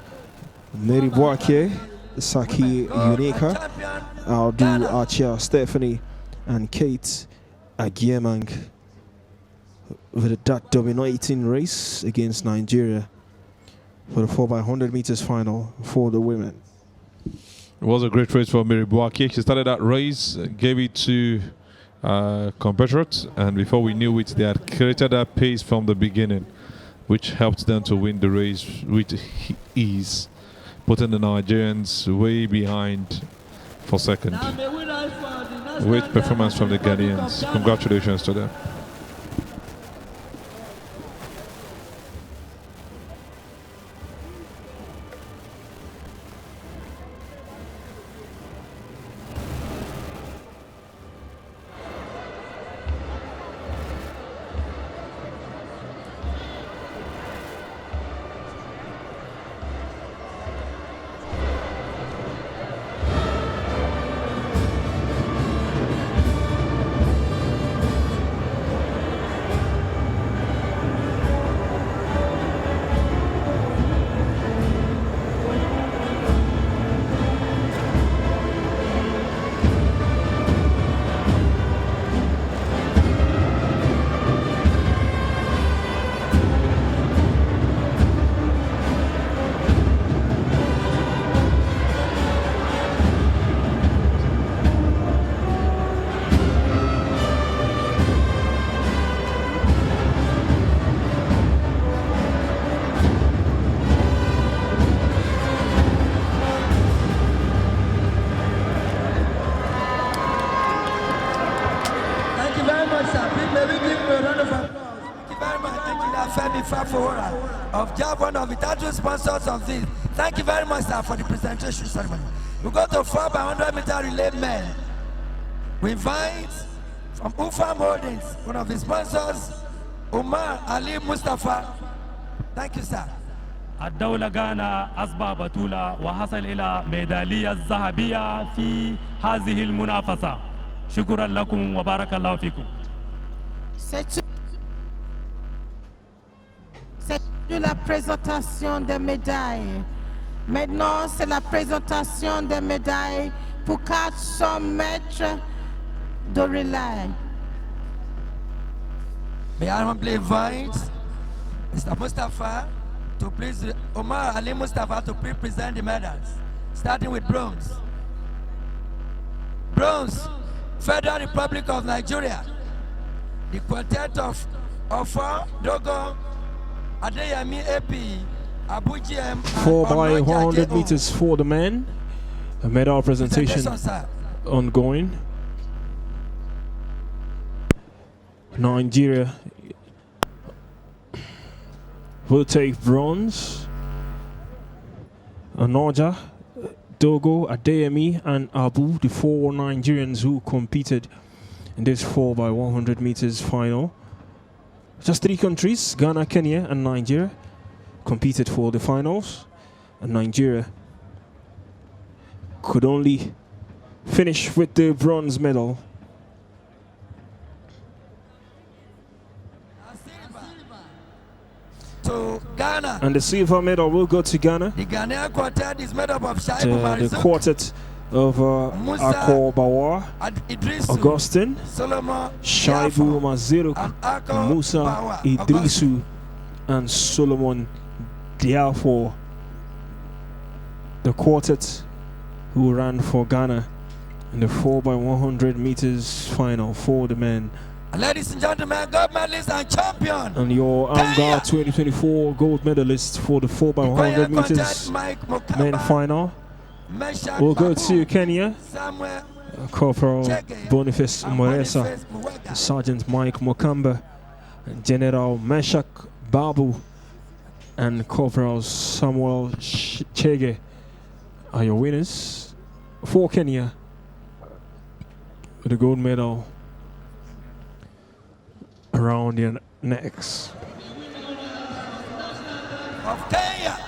Mary Boakye, Saki Unika, Aldu Archer, Stephanie, and Kate Agiemang with that dominating race against Nigeria for the 4x100 meters final for the women.
It was a great race for Mary Boakye. She started that race, gave it to compatriots, and before we knew it, they had created that pace from the beginning, which helped them to win the race with ease, putting the Nigerians way behind for second. Great performance from the Ghanaians. Congratulations to them.
Of JAV, one of the title sponsors of this. Thank you very much, sir, for the presentation ceremony. We go to 4x100 meter relay men. We invite from Ufam Holdings, one of the sponsors, Umar Ali Mustafa. Thank you, sir.
الدولة غانا أصبح بطولة وحصل إلى ميدالية ذهبية في هذه المنافسة. شكرا لكم وبارك الله فيكم.
C'est la présentation des médailles. Maintenant, c'est la présentation des médailles pour 400 mètres de relais.
May I humbly invite Mr. Mustafa to please, Omar Ali Mustafa to please present the medals, starting with bronze. Bronze, Federal Republic of Nigeria. The quartet of Ofa, Dogo, Adeyemi AP, Abuji M.
4 by 100 meters for the men. A medal presentation ongoing. Nigeria will take bronze. Anoja, Dogo, Adeyemi, and Abu, the 4 Nigerians who competed in this 4 by 100 meters final. Just 3 countries, Ghana, Kenya, and Nigeria, competed for the finals. And Nigeria could only finish with the bronze medal.
To Ghana.
And the silver medal will go to Ghana.
The Ghanaian quartet is made up of Shaibu
The
Marizuk,
quartet of Akor Bawar, Augustine,
Solomon
Shaibu Maziruk, Musa Idrisu, and Solomon Diafo. The quartet who ran for Ghana in the 4 by 100 meters final for the men.
Ladies and gentlemen, gold medalist and champion.
And your Amga 2024 gold medalist for the 4 by 100 meters men final will go to Kenya. Corporal Boniface Moresa, Sergeant Mike Mokamba, General Meshak Babu, and Corporal Samuel Chege are your winners for Kenya with the gold medal around their necks.
Of Kenya.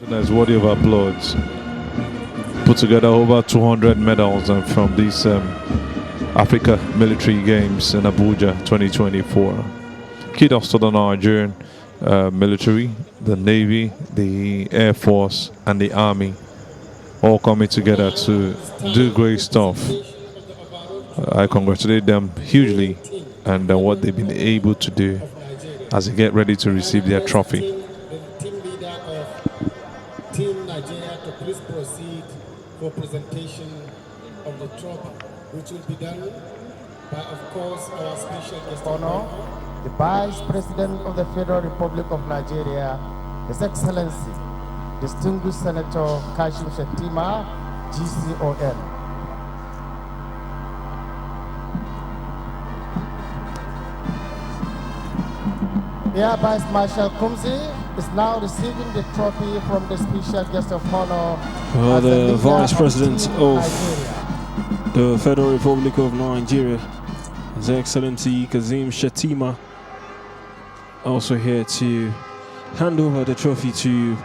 That's worthy of applause. Put together over 200 medals from these Africa Military Games in Abuja 2024. Kudos to the Nigerian military, the Navy, the Air Force, and the Army, all coming together to do great stuff. I congratulate them hugely and what they've been able to do as they get ready to receive their trophy.
Team Nigeria to please proceed for presentation of the trophy, which will be done by, of course, our special guest of honor, the Vice President of the Federal Republic of Nigeria, His Excellency, Distinguished Senator Kashim Shettima, GCON. Air Vice Marshal Kumzi is now receiving the trophy from the special guest of honor.
The Vice President of the Federal Republic of Nigeria, His Excellency Kashim Shettima, also here to hand over the trophy to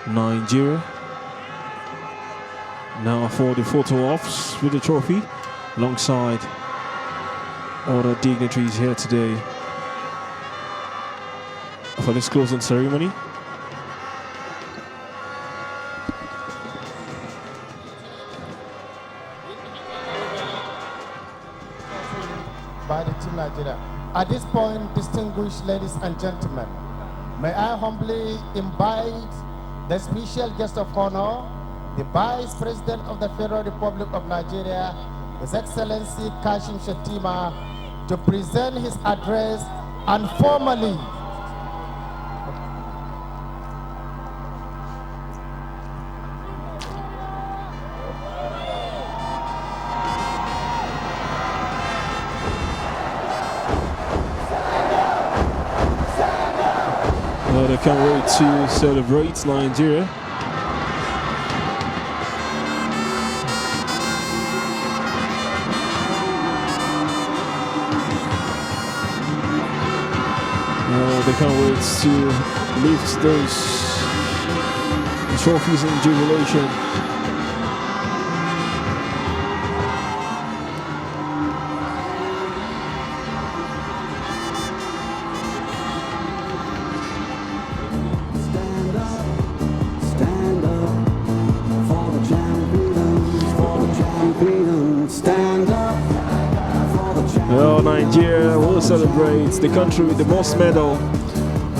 Nigeria. Now for the photo ops with the trophy, alongside other dignitaries here today for this closing ceremony.
By the Team Nigeria. At this point, distinguished ladies and gentlemen, may I humbly invite the special guest of honor, the Vice President of the Federal Republic of Nigeria, His Excellency Kashim Shettima, to present his address and formally
Well, they can't wait to celebrate Nigeria. They can't wait to lift those trophies in jubilation. Well, Nigeria will celebrate the country with the most medal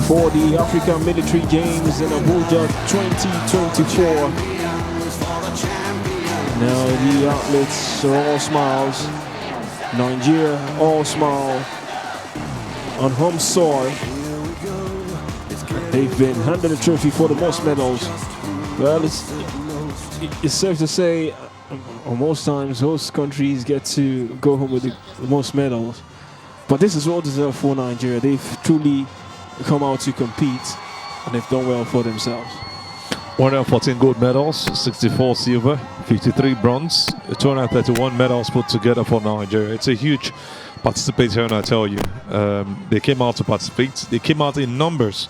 for the African Military Games in Abuja 2024. Now the athletes are all smiles. Nigeria all smile on home soil. They've been handed a trophy for the most medals. Well, it's safe to say most times host countries get to go home with the most medals. But this is well deserved for Nigeria. They've truly come out to compete and they've done well for themselves.
114 gold medals, 64 silver, 53 bronze, 231 medals put together for Nigeria. It's a huge participation, I tell you. They came out to participate. They came out in numbers.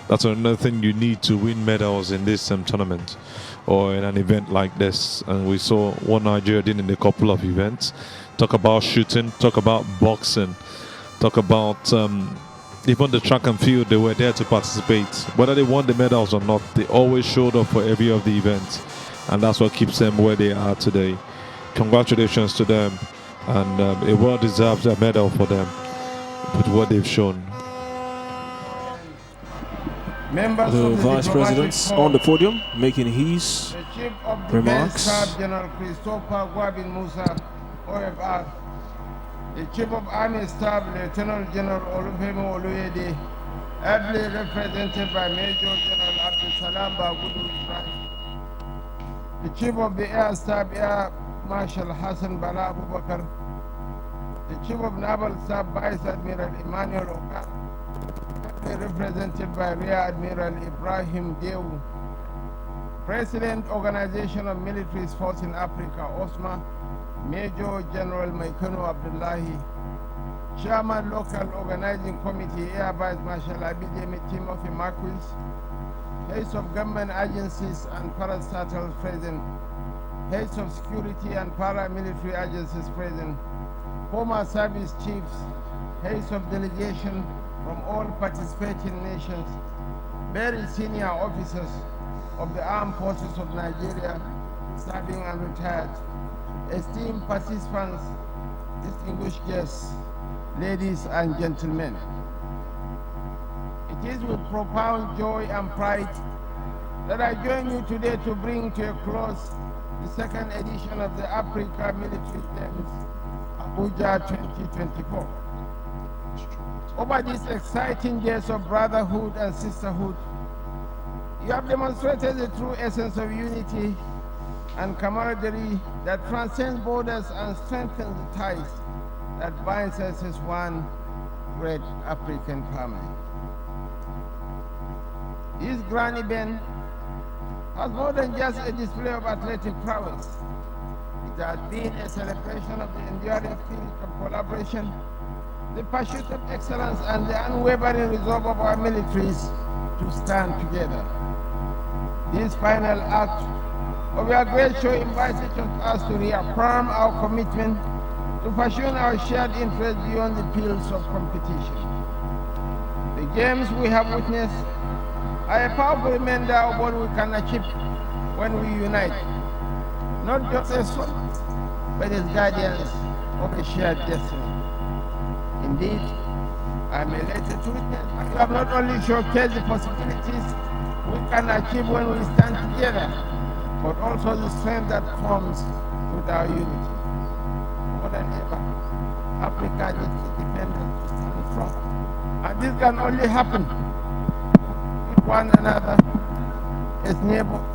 That's another thing you need to win medals in this tournament or in an event like this. And we saw what Nigeria did in a couple of events. Talk about shooting, talk about boxing, talk about even the track and field. They were there to participate. Whether they won the medals or not, they always showed up for every of the events. And that's what keeps them where they are today. Congratulations to them. And a well-deserved medal for them with what they've shown.
Members
the
of
Vice President on the podium making his remarks.
General Christopher Gwabin Musa, OFR. The Chief of Army Staff, Lieutenant General Olufemi Oluyede, ably represented by Major General Abdul Salam Bagudu Ibrahim. The Chief of the Air Staff, Air Marshal Hassan Bala Abubakar. The Chief of Naval Staff, Vice Admiral Emmanuel Okar, represented by Rear Admiral Ibrahim Dewu. President, Organization of Military Sports in Africa, OSMA, Major General Maikono Abdullahi. Chairman, Local Organizing Committee, Air Vice Marshal Abidemi Timothy Marquis. Heads of government agencies and parastatals present. Heads of security and paramilitary agencies present. Former service chiefs, heads of delegation from all participating nations, very senior officers of the Armed Forces of Nigeria, serving and retired, esteemed participants, distinguished guests, ladies and gentlemen. It is with profound joy and pride that I join you today to bring to a close the second edition of the Africa Military Games, Abuja 2024. Over these exciting days of brotherhood and sisterhood, you have demonstrated the true essence of unity and camaraderie that transcends borders and strengthens the ties that binds us as one great African family. This grand event has more than just a display of athletic prowess. It has been a celebration of the enduring spirit of collaboration, the pursuit of excellence, and the unwavering resolve of our militaries to stand together. This final act of your great show invites each of us to reaffirm our commitment to pursuing our shared interests beyond the fields of competition. The games we have witnessed are a powerful reminder of what we can achieve when we unite, not just as soldiers, but as guardians of a shared destiny. Indeed, I am elated to witness that you have not only showcased the possibilities we can achieve when we stand together, but also the strength that comes with our unity. More than ever, Africa needs independence to stand strong. And this can only happen with one another as neighbors.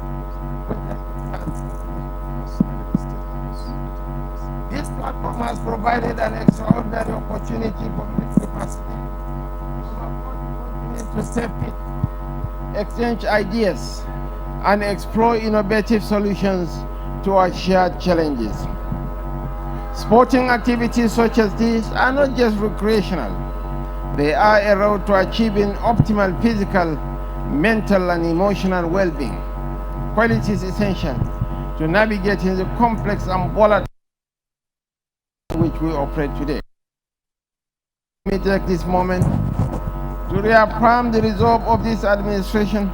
This platform has provided an extraordinary opportunity for military capacity to step in
exchange ideas, and explore innovative solutions to our shared challenges. Sporting activities such as these are not just recreational. They are a road to achieving optimal physical, mental, and emotional well-being, qualities essential to navigating the complex and volatile in which we operate today. Let me take this moment to reaffirm the resolve of this administration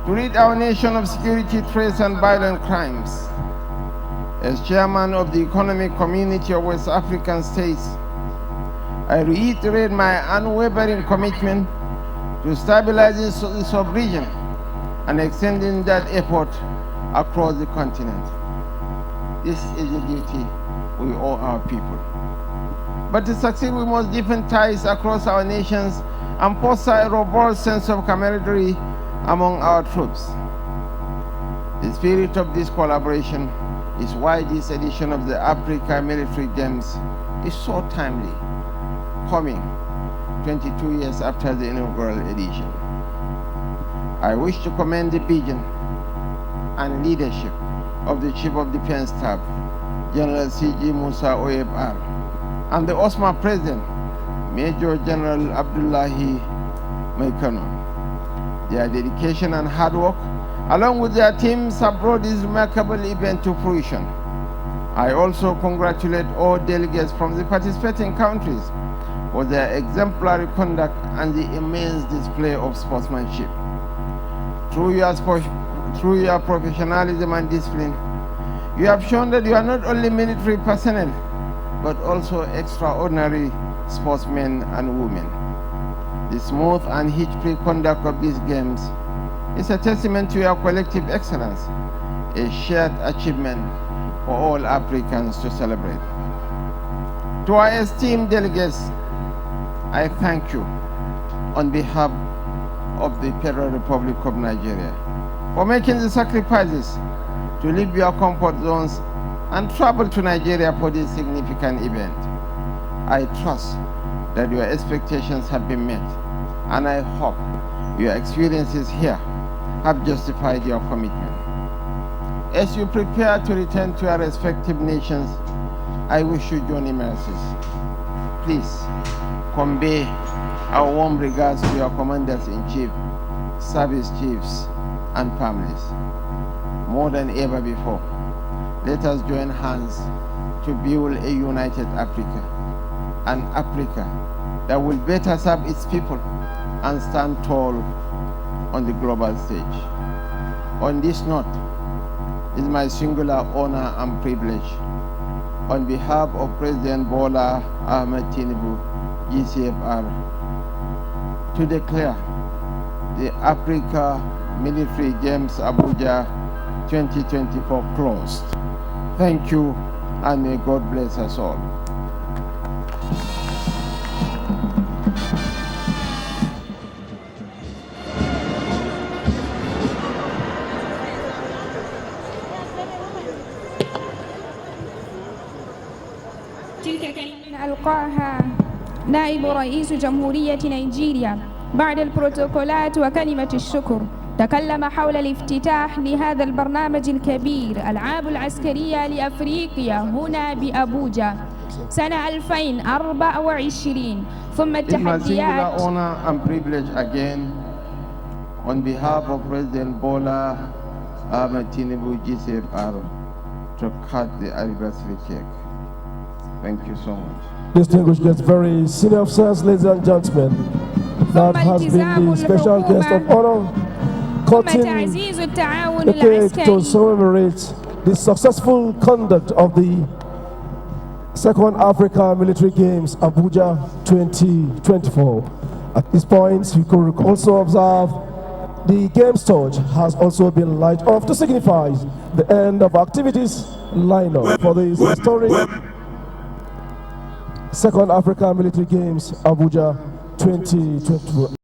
to rid our nation of security threats and violent crimes. As chairman of the Economic Community of West African States, I reiterate my unwavering commitment to stabilizing the sub-region and extending that effort across the continent. This is a duty we owe our people. But to succeed, we must deepen ties across our nations and foster a robust sense of camaraderie among our troops. The spirit of this collaboration is why this edition of the Africa Military Games is so timely, coming 22 years after the inaugural edition. I wish to commend the vision and leadership of the Chief of Defense Staff, General C.G. Musa Oyeb-Ar, and the OSMA President, Major General Abdullahi Maikano. Their dedication and hard work, along with their teams, have brought this remarkable event to fruition. I also congratulate all delegates from the participating countries for their exemplary conduct and the immense display of sportsmanship. Through your professionalism and discipline, you have shown that you are not only military personnel, but also extraordinary sportsmen and women. The smooth and hitch-free conduct of these games is a testament to your collective excellence, a shared achievement for all Africans to celebrate. To our esteemed delegates, I thank you on behalf of the Federal Republic of Nigeria for making the sacrifices to leave your comfort zones and travel to Nigeria for this significant event. I trust that your expectations have been met, and I hope your experiences here have justified your commitment. As you prepare to return to your respective nations, I wish you journey mercies. Please convey our warm regards to your commanders-in-chief, service chiefs, and families. More than ever before, let us join hands to build a united Africa, an Africa that will better serve its people and stand tall on the global stage. On this note, it is my singular honor and privilege, on behalf of President Bola Ahmed Tinubu, GCFR, to declare the Africa Military Games Abuja 2024 closed. Thank you, and may God bless us all.
تلك كلمة ألقاها نائب رئيس جمهورية نيجيريا بعد البروتوكولات وكلمة الشكر. تكلم حول الافتتاح لهذا البرنامج الكبير الألعاب العسكرية لأفريقيا هنا بأبوجا سنة 2024. ثم التحديات.
It's my singular honor and privilege again, on behalf of President Bola Ahmed Tinubu, GCFR, to cut the anniversary cake. Thank you so much.
Distinguished guests, very senior officers, ladies and gentlemen, that has been the special guest of honor, cutting the cake to commemorate the successful conduct of the Second Africa Military Games Abuja 2024. At this point, you could also observe the Games torch has also been lighted off to signify the end of activities lined up for this historic Second Africa Military Games Abuja 2024.